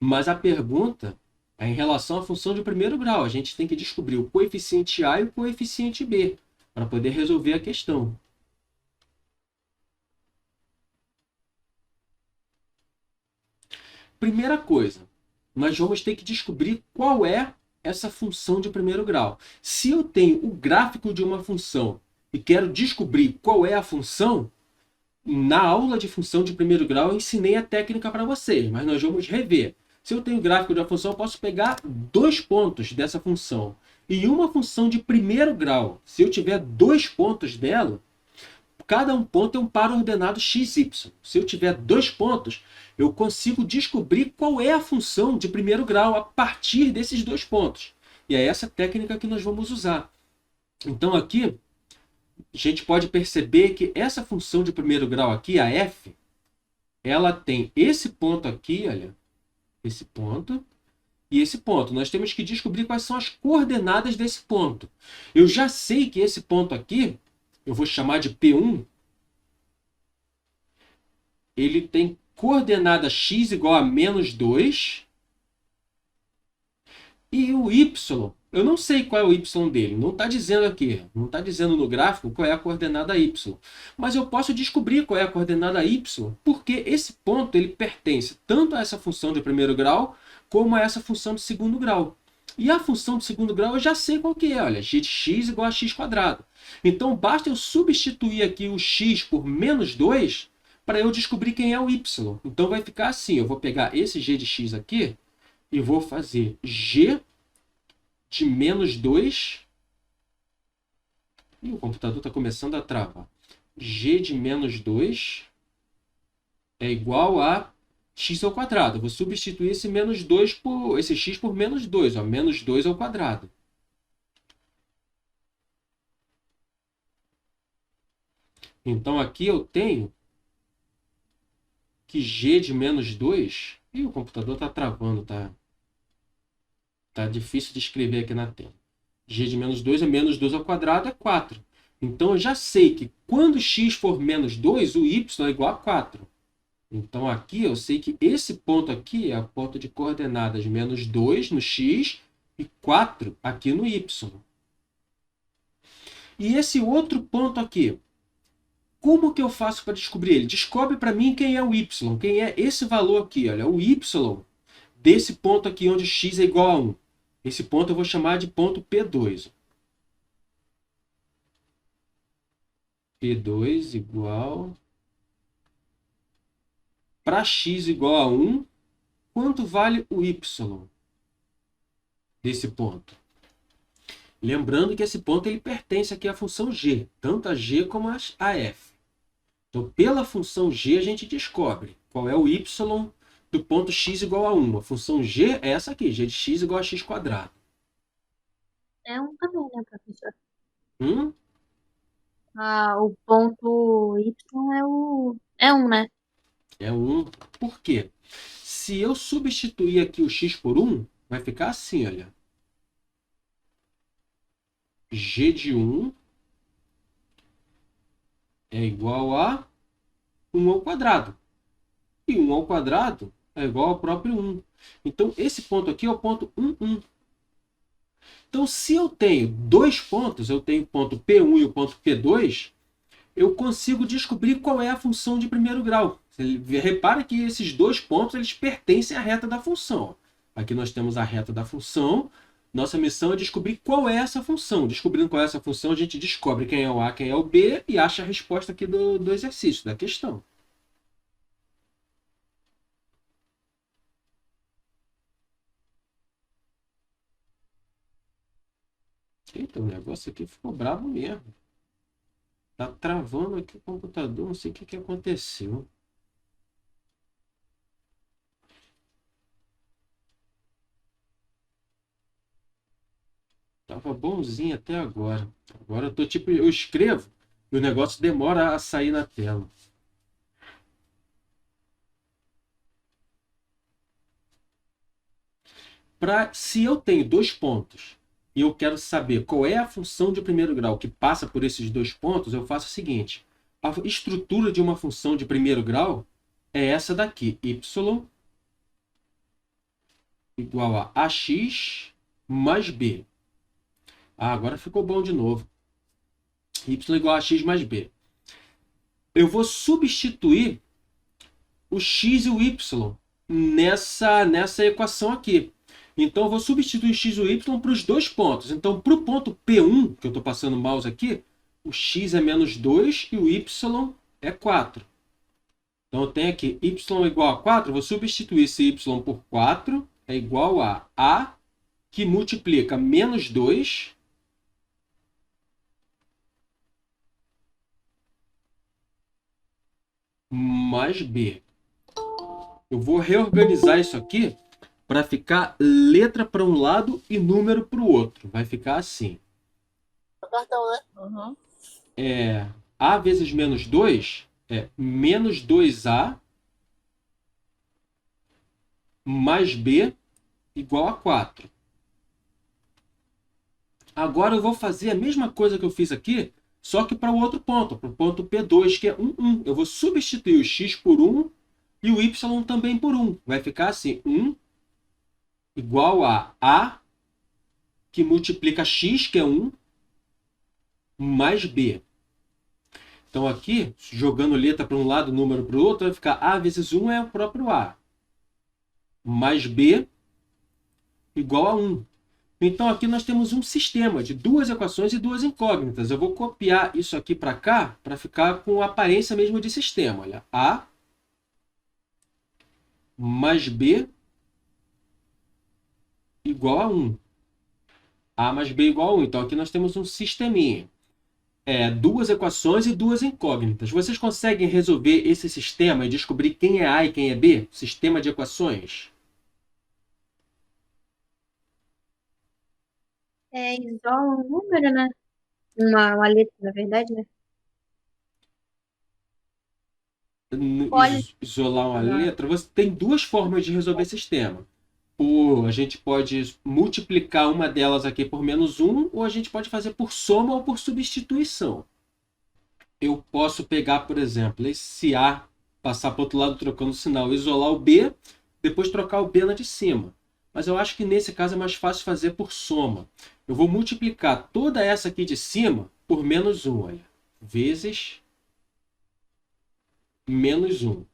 Mas a pergunta é em relação à função de primeiro grau. A gente tem que descobrir o coeficiente A e o coeficiente B para poder resolver a questão. Primeira coisa, nós vamos ter que descobrir qual é essa função de primeiro grau. Se eu tenho o gráfico de uma função e quero descobrir qual é a função, na aula de função de primeiro grau eu ensinei a técnica para vocês, mas nós vamos rever. Se eu tenho o gráfico de uma função, eu posso pegar 2 pontos dessa função. E uma função de primeiro grau, se eu tiver 2 pontos dela, cada um ponto é um par ordenado x, y. Se eu tiver 2 pontos, eu consigo descobrir qual é a função de primeiro grau a partir desses 2 pontos. E é essa técnica que nós vamos usar. Então aqui, a gente pode perceber que essa função de primeiro grau aqui, a f, ela tem esse ponto aqui, olha, esse ponto e esse ponto. Nós temos que descobrir quais são as coordenadas desse ponto. Eu já sei que esse ponto aqui, eu vou chamar de P1, ele tem coordenada x igual a menos 2, e o y, eu não sei qual é o y dele, não está dizendo aqui, não está dizendo no gráfico qual é a coordenada y, mas eu posso descobrir qual é a coordenada y, porque esse ponto ele pertence tanto a essa função de primeiro grau, como a essa função de segundo grau. E a função de segundo grau eu já sei qual que é, olha, g de x igual a x quadrado. Então basta eu substituir aqui o x por menos 2 para eu descobrir quem é o y. Então vai ficar assim, eu vou pegar esse g de x aqui e vou fazer g de menos 2. E o computador está começando a travar. G de menos 2 é igual a x ao quadrado. Eu vou substituir esse menos 2 por esse x por menos 2, ó, menos 2 ao quadrado. Então aqui eu tenho que g de menos 2... Ih, o computador está travando, tá difícil de escrever aqui na tela. G de menos 2 é menos 2 ao quadrado, é 4. Então eu já sei que quando x for menos 2, o y é igual a 4. Então aqui eu sei que esse ponto aqui é o ponto de coordenadas menos 2 no x e 4 aqui no y. E esse outro ponto aqui, como que eu faço para descobrir ele? Descobre para mim quem é o y, quem é esse valor aqui. Olha, o y desse ponto aqui onde x é igual a 1. Esse ponto eu vou chamar de ponto P2. P2 igual... Para x igual a 1, quanto vale o y desse ponto? Lembrando que esse ponto ele pertence aqui à função g, tanto a g como a f. Então, pela função g, a gente descobre qual é o y do ponto x igual a 1. A função g é essa aqui, g de x igual a x quadrado. É um também, né, professor? O ponto y é um, né? É 1. Por quê? Se eu substituir aqui o x por 1, vai ficar assim, olha. G de 1 é igual a 1 ao quadrado. E 1 ao quadrado é igual ao próprio 1. Então, esse ponto aqui é o ponto 1, 1. Então, se eu tenho 2 pontos, eu tenho o ponto P1 e o ponto P2, eu consigo descobrir qual é a função de primeiro grau. Repara que esses 2 pontos eles pertencem à reta da função. Aqui nós temos a reta da função. Nossa missão é descobrir qual é essa função. Descobrindo qual é essa função, a gente descobre quem é o A, quem é o B e acha a resposta aqui do exercício, da questão. Eita, o negócio aqui ficou bravo mesmo. Tá travando aqui o computador, não sei o que aconteceu. Tava bonzinho até agora. Agora eu tô tipo, eu escrevo e o negócio demora a sair na tela. Se eu tenho 2 pontos e eu quero saber qual é a função de primeiro grau que passa por esses dois pontos, eu faço o seguinte. A estrutura de uma função de primeiro grau é essa daqui. Y igual a ax mais b. Agora ficou bom de novo. Y igual a x mais b. Eu vou substituir o x e o y nessa equação aqui. Então, eu vou substituir o x e o y para os dois pontos. Então, para o ponto P1, que eu estou passando o mouse aqui, o x é menos 2 e o y é 4. Então, eu tenho aqui y igual a 4. Eu vou substituir esse y por 4. É igual a que multiplica menos 2 mais b. Eu vou reorganizar isso aqui para ficar letra para um lado e número para o outro. Vai ficar assim. Uhum. A vezes menos 2 é menos 2a mais b igual a 4. Agora eu vou fazer a mesma coisa que eu fiz aqui, só que para o outro ponto, para o ponto P2, que é 1, 1. Eu vou substituir o x por 1 e o y também por 1. Vai ficar assim, 1 igual a que multiplica x, que é 1, mais b. Então aqui, jogando letra para um lado, número para o outro, vai ficar a vezes 1 é o próprio a, mais b igual a 1. Então aqui nós temos um sistema de duas equações e duas incógnitas. Eu vou copiar isso aqui para cá, para ficar com a aparência mesmo de sistema. Olha, a mais b igual a 1. A mais b igual a 1. Então aqui nós temos um sisteminha. Duas equações e duas incógnitas. Vocês conseguem resolver esse sistema e descobrir quem é A e quem é B? Sistema de equações. Isola um número, né? Uma letra, na verdade, né? Pode. Isolar uma letra. Você tem duas formas de resolver esse sistema. A gente pode multiplicar uma delas aqui por menos 1, ou a gente pode fazer por soma ou por substituição. Eu posso pegar, por exemplo, esse A, passar para o outro lado trocando o sinal, isolar o B, depois trocar o B na de cima. Mas eu acho que nesse caso é mais fácil fazer por soma. Eu vou multiplicar toda essa aqui de cima por menos 1. Olha. Vezes menos 1.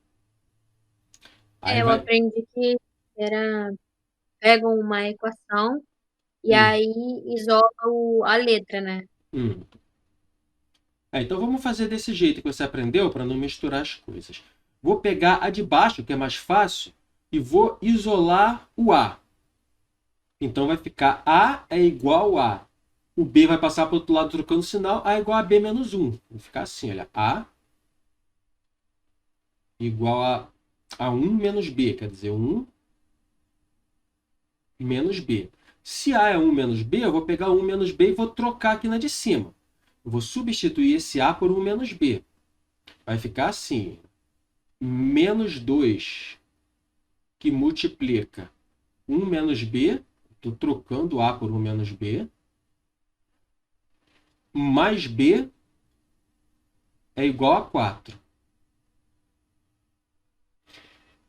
Aí Eu aprendi que pegam uma equação e aí isolam a letra, né? Então vamos fazer desse jeito que você aprendeu para não misturar as coisas. Vou pegar a de baixo, que é mais fácil, e vou isolar o A. Então vai ficar A é igual a... O B vai passar para o outro lado trocando o sinal, A é igual a B menos 1. Vai ficar assim, olha. A igual a 1 menos B, quer dizer, 1 menos B. Se A é 1 menos B, eu vou pegar 1 menos B e vou trocar aqui na de cima. Eu vou substituir esse A por 1 menos B. Vai ficar assim. Menos 2 que multiplica 1 menos B. Estou trocando A por 1 menos B. Mais B é igual a 4.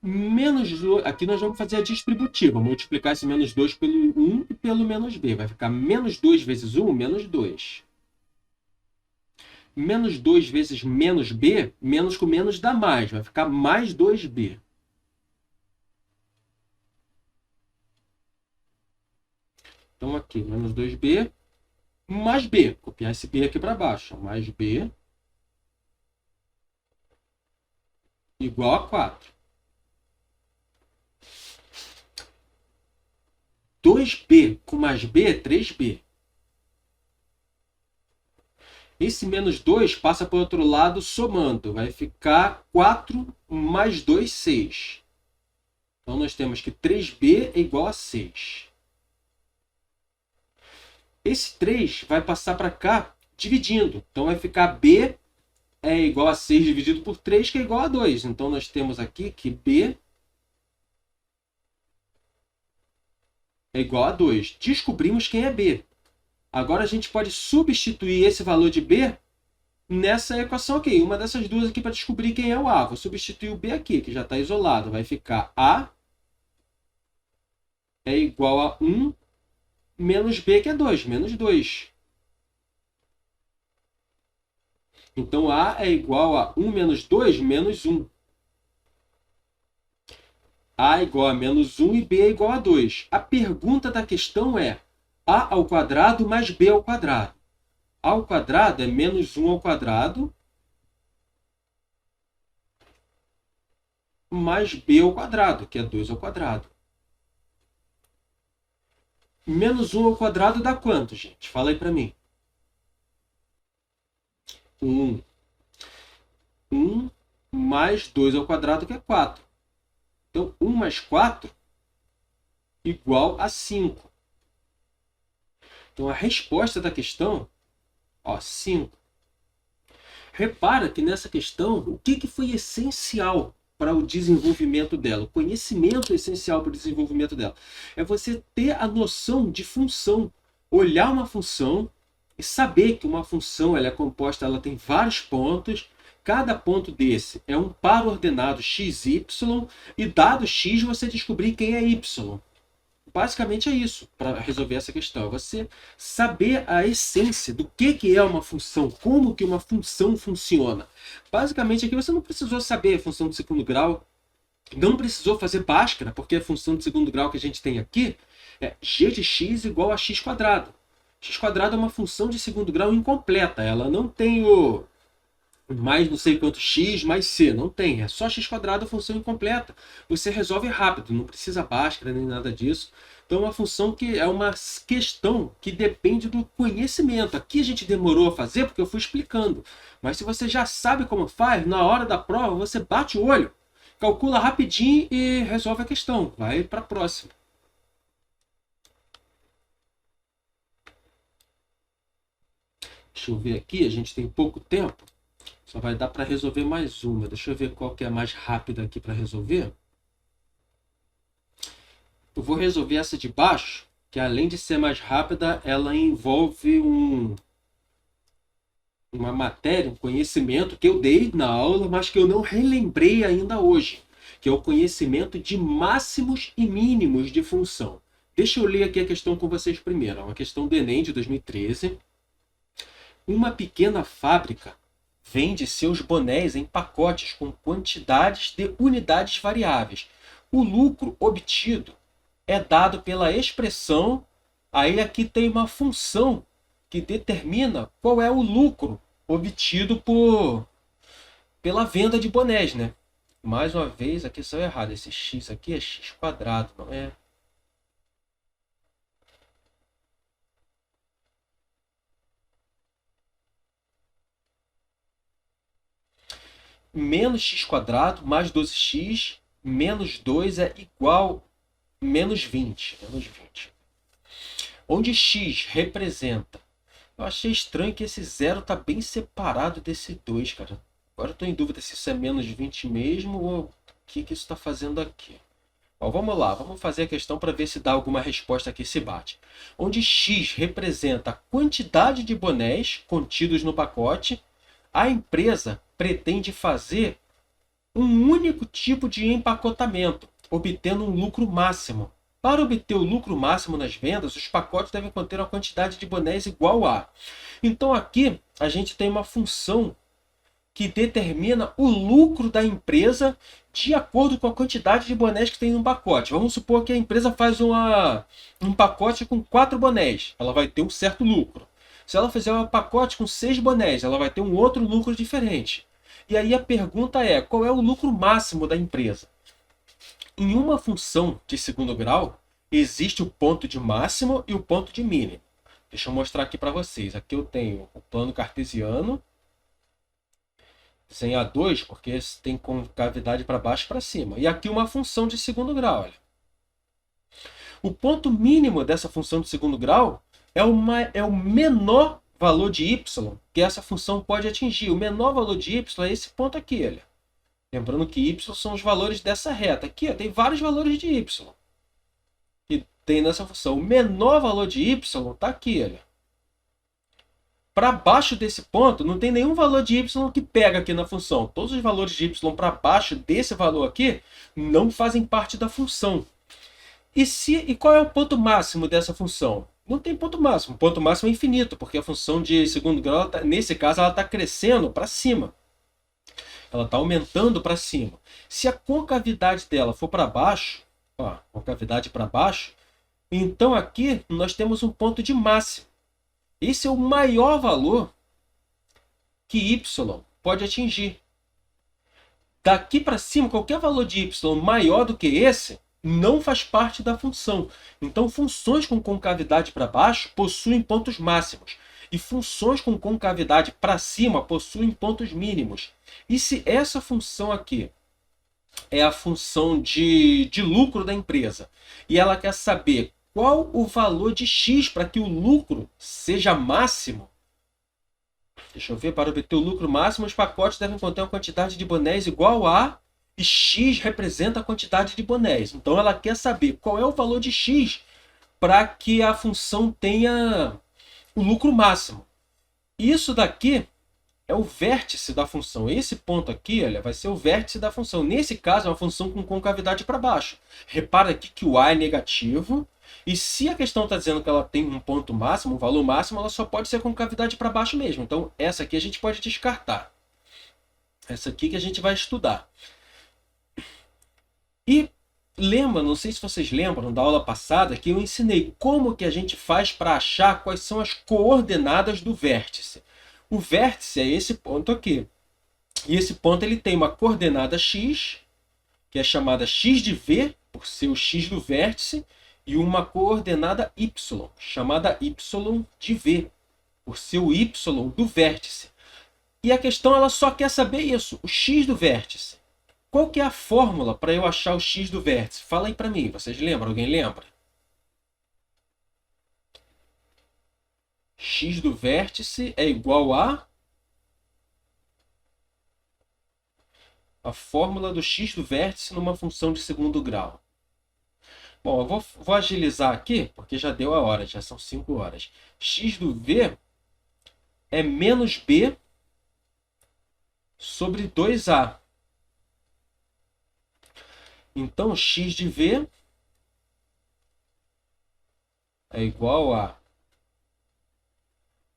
Menos 2, aqui nós vamos fazer a distributiva. Multiplicar esse menos 2 pelo 1 e pelo menos B. Vai ficar menos 2 vezes 1, menos 2. Menos 2 vezes menos B, menos com menos dá mais. Vai ficar mais 2B. Então aqui, menos 2B, mais B. Copiar esse B aqui para baixo. Mais B igual a 4. 2B com mais B é 3B. Esse menos 2 passa para o outro lado somando. Vai ficar 4 mais 2, 6. Então, nós temos que 3B é igual a 6. Esse 3 vai passar para cá dividindo. Então, vai ficar B é igual a 6 dividido por 3, que é igual a 2. Então, nós temos aqui que B é igual a 2. Descobrimos quem é B. Agora a gente pode substituir esse valor de B nessa equação aqui. Uma dessas duas aqui para descobrir quem é o A. Vou substituir o B aqui, que já está isolado. Vai ficar A é igual a 1 menos B, que é 2. Menos 2. Então, A é igual a 1 menos 2 menos 1. A é igual a menos 1 e B é igual a 2. A pergunta da questão é A ao quadrado mais B ao quadrado. A ao quadrado é menos 1 ao quadrado mais B ao quadrado, que é 2 ao quadrado. Menos 1 ao quadrado dá quanto, gente? Fala aí para mim. 1. 1 mais 2 ao quadrado, que é 4. Então, 1 mais 4 igual a 5. Então, a resposta da questão, 5. Repara que nessa questão, o que foi essencial para o desenvolvimento dela? O conhecimento essencial para o desenvolvimento dela é você ter a noção de função. Olhar uma função e saber que uma função ela é composta, ela tem vários pontos. Cada ponto desse é um par ordenado x, y, e dado x você descobrir quem é y. Basicamente é isso, para resolver essa questão. É você saber a essência do que é uma função, como que uma função funciona. Basicamente aqui você não precisou saber a função de segundo grau, não precisou fazer Bhaskara, porque a função de segundo grau que a gente tem aqui é g de x igual a x quadrado. X quadrado é uma função de segundo grau incompleta, ela não tem o mais não sei quanto x mais c, não tem, é só x quadrado, a função incompleta. Você resolve rápido, não precisa Bhaskara nem nada disso. Então é uma função que é uma questão que depende do conhecimento. Aqui a gente demorou a fazer porque eu fui explicando, mas se você já sabe como faz, na hora da prova você bate o olho, calcula rapidinho e resolve a questão, vai para a próxima. Deixa eu ver aqui, a gente tem pouco tempo. Só vai dar para resolver mais uma. Deixa eu ver qual que é a mais rápida aqui para resolver. Eu vou resolver essa de baixo, que além de ser mais rápida, ela envolve uma matéria, um conhecimento que eu dei na aula, mas que eu não relembrei ainda hoje, que é o conhecimento de máximos e mínimos de função. Deixa eu ler aqui a questão com vocês primeiro. É uma questão do Enem de 2013. Uma pequena fábrica vende seus bonés em pacotes com quantidades de unidades variáveis. O lucro obtido é dado pela expressão, aí aqui tem uma função que determina qual é o lucro obtido pela venda de bonés, né? Mais uma vez, aqui saiu errado. Esse x aqui é x quadrado, não é? Menos x quadrado mais 12x menos 2 é igual a menos 20. Onde x representa... Eu achei estranho que esse 0 está bem separado desse 2, cara. Agora eu estou em dúvida se isso é menos 20 mesmo ou o que isso está fazendo aqui. Bom, vamos lá, vamos fazer a questão para ver se dá alguma resposta que se bate. Onde x representa a quantidade de bonés contidos no pacote, a empresa pretende fazer um único tipo de empacotamento, obtendo um lucro máximo. Para obter o lucro máximo nas vendas, os pacotes devem conter uma quantidade de bonés igual a. Então aqui a gente tem uma função que determina o lucro da empresa de acordo com a quantidade de bonés que tem no pacote. Vamos supor que a empresa faz um pacote com 4 bonés, ela vai ter um certo lucro. Se ela fizer um pacote com 6 bonés, ela vai ter um outro lucro diferente. E aí a pergunta é, qual é o lucro máximo da empresa? Em uma função de segundo grau, existe o ponto de máximo e o ponto de mínimo. Deixa eu mostrar aqui para vocês. Aqui eu tenho o plano cartesiano, desenhar 2, porque tem concavidade para baixo e para cima. E aqui uma função de segundo grau. Olha. O ponto mínimo dessa função de segundo grau é o menor valor de y que essa função pode atingir. O menor valor de y é esse ponto aqui. Olha. Lembrando que y são os valores dessa reta. Aqui ó, tem vários valores de y que tem nessa função. O menor valor de y está aqui. Olha. Para baixo desse ponto, não tem nenhum valor de y que pega aqui na função. Todos os valores de y para baixo desse valor aqui não fazem parte da função. E qual é o ponto máximo dessa função? Não tem ponto máximo. O ponto máximo é infinito, porque a função de segundo grau, nesse caso, ela está crescendo para cima. Ela está aumentando para cima. Se a concavidade dela for para baixo, ó, concavidade para baixo, então aqui nós temos um ponto de máximo. Esse é o maior valor que y pode atingir. Daqui para cima, qualquer valor de y maior do que esse não faz parte da função. Então, funções com concavidade para baixo possuem pontos máximos. E funções com concavidade para cima possuem pontos mínimos. E se essa função aqui é a função de lucro da empresa, e ela quer saber qual o valor de x para que o lucro seja máximo, deixa eu ver, para obter o lucro máximo, os pacotes devem conter uma quantidade de bonés igual a, e x representa a quantidade de bonés. Então, ela quer saber qual é o valor de x para que a função tenha o lucro máximo. Isso daqui é o vértice da função. Esse ponto aqui, olha, vai ser o vértice da função. Nesse caso, é uma função com concavidade para baixo. Repara aqui que o a é negativo. E se a questão está dizendo que ela tem um ponto máximo, um valor máximo, ela só pode ser concavidade para baixo mesmo. Então, essa aqui a gente pode descartar. Essa aqui que a gente vai estudar. E lembra, não sei se vocês lembram da aula passada, que eu ensinei como que a gente faz para achar quais são as coordenadas do vértice. O vértice é esse ponto aqui. E esse ponto ele tem uma coordenada x, que é chamada x de v, por ser o x do vértice, e uma coordenada y, chamada y de v, por ser o y do vértice. E a questão ela só quer saber isso, o x do vértice. Qual que é a fórmula para eu achar o x do vértice? Fala aí para mim, vocês lembram? Alguém lembra? X do vértice é igual a fórmula do x do vértice numa função de segundo grau. Bom, eu vou agilizar aqui, porque já deu a hora, já são 5 horas. X do v é menos b sobre 2a. Então, x de v é igual a...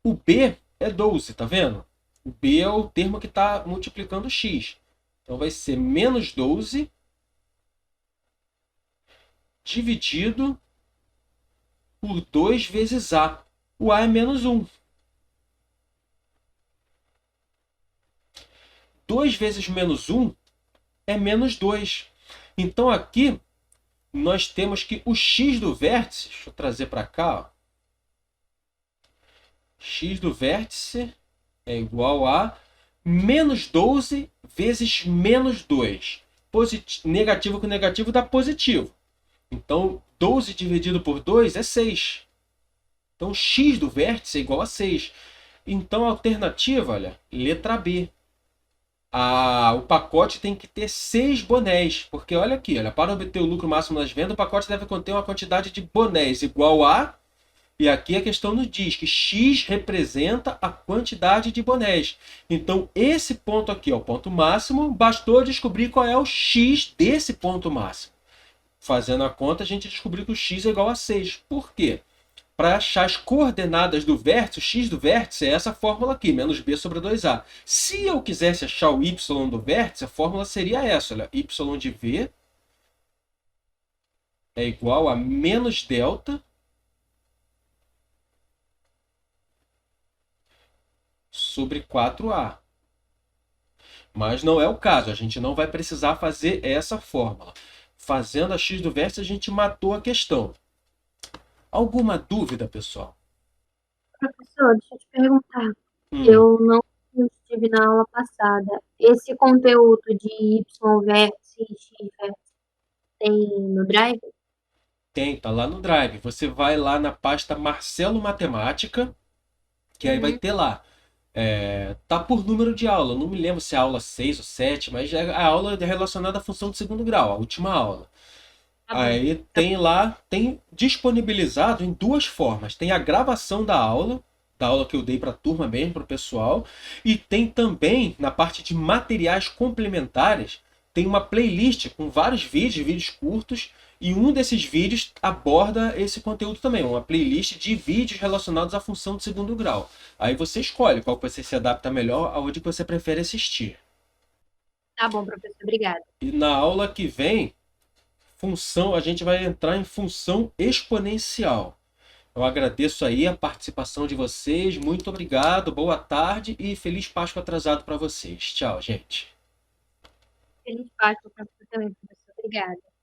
O b é 12, tá vendo? O b é o termo que está multiplicando x. Então, vai ser menos 12 dividido por 2 vezes a. O a é menos 1. 2 vezes menos 1 é menos 2. Então, aqui, nós temos que o x do vértice... Deixa eu trazer para cá. Ó. X do vértice é igual a menos 12 vezes menos 2. Negativo com negativo dá positivo. Então, 12 dividido por 2 é 6. Então, x do vértice é igual a 6. Então, a alternativa, olha, letra B. O pacote tem que ter 6 bonés. Porque, olha aqui, olha, para obter o lucro máximo das vendas, o pacote deve conter uma quantidade de bonés igual a... E aqui a questão nos diz que x representa a quantidade de bonés. Então, esse ponto aqui é o ponto máximo. Bastou descobrir qual é o x desse ponto máximo. Fazendo a conta, a gente descobriu que o x é igual a 6. Por quê? Para achar as coordenadas do vértice, o x do vértice é essa fórmula aqui, menos b sobre 2a. Se eu quisesse achar o y do vértice, a fórmula seria essa. Olha, y de v é igual a menos delta sobre 4a. Mas não é o caso, a gente não vai precisar fazer essa fórmula. Fazendo a x do vértice, a gente matou a questão. Alguma dúvida, pessoal? Professor, deixa eu te perguntar. Eu não estive na aula passada. Esse conteúdo de y vértice e x vértice tem no Drive? Tem, tá lá no Drive. Você vai lá na pasta Marcelo Matemática, que aí vai ter lá. Tá por número de aula. Não me lembro se é a aula 6 ou 7, mas é a aula relacionada à função de segundo grau, a última aula. Aí tem lá, tem disponibilizado em 2 formas. Tem a gravação da aula, da aula que eu dei para a turma mesmo, para o pessoal. E tem também, na parte de materiais complementares, tem uma playlist com vários vídeos curtos, e um desses vídeos aborda esse conteúdo também, uma playlist de vídeos relacionados à função de segundo grau. Aí você escolhe qual que você se adapta melhor, aonde que você prefere assistir. Tá bom, professor, obrigada. E na aula que vem, a gente vai entrar em função exponencial. Eu agradeço aí a participação de vocês, muito obrigado, boa tarde e feliz Páscoa atrasado para vocês. Tchau, gente. Feliz Páscoa para você também, professor. Obrigada.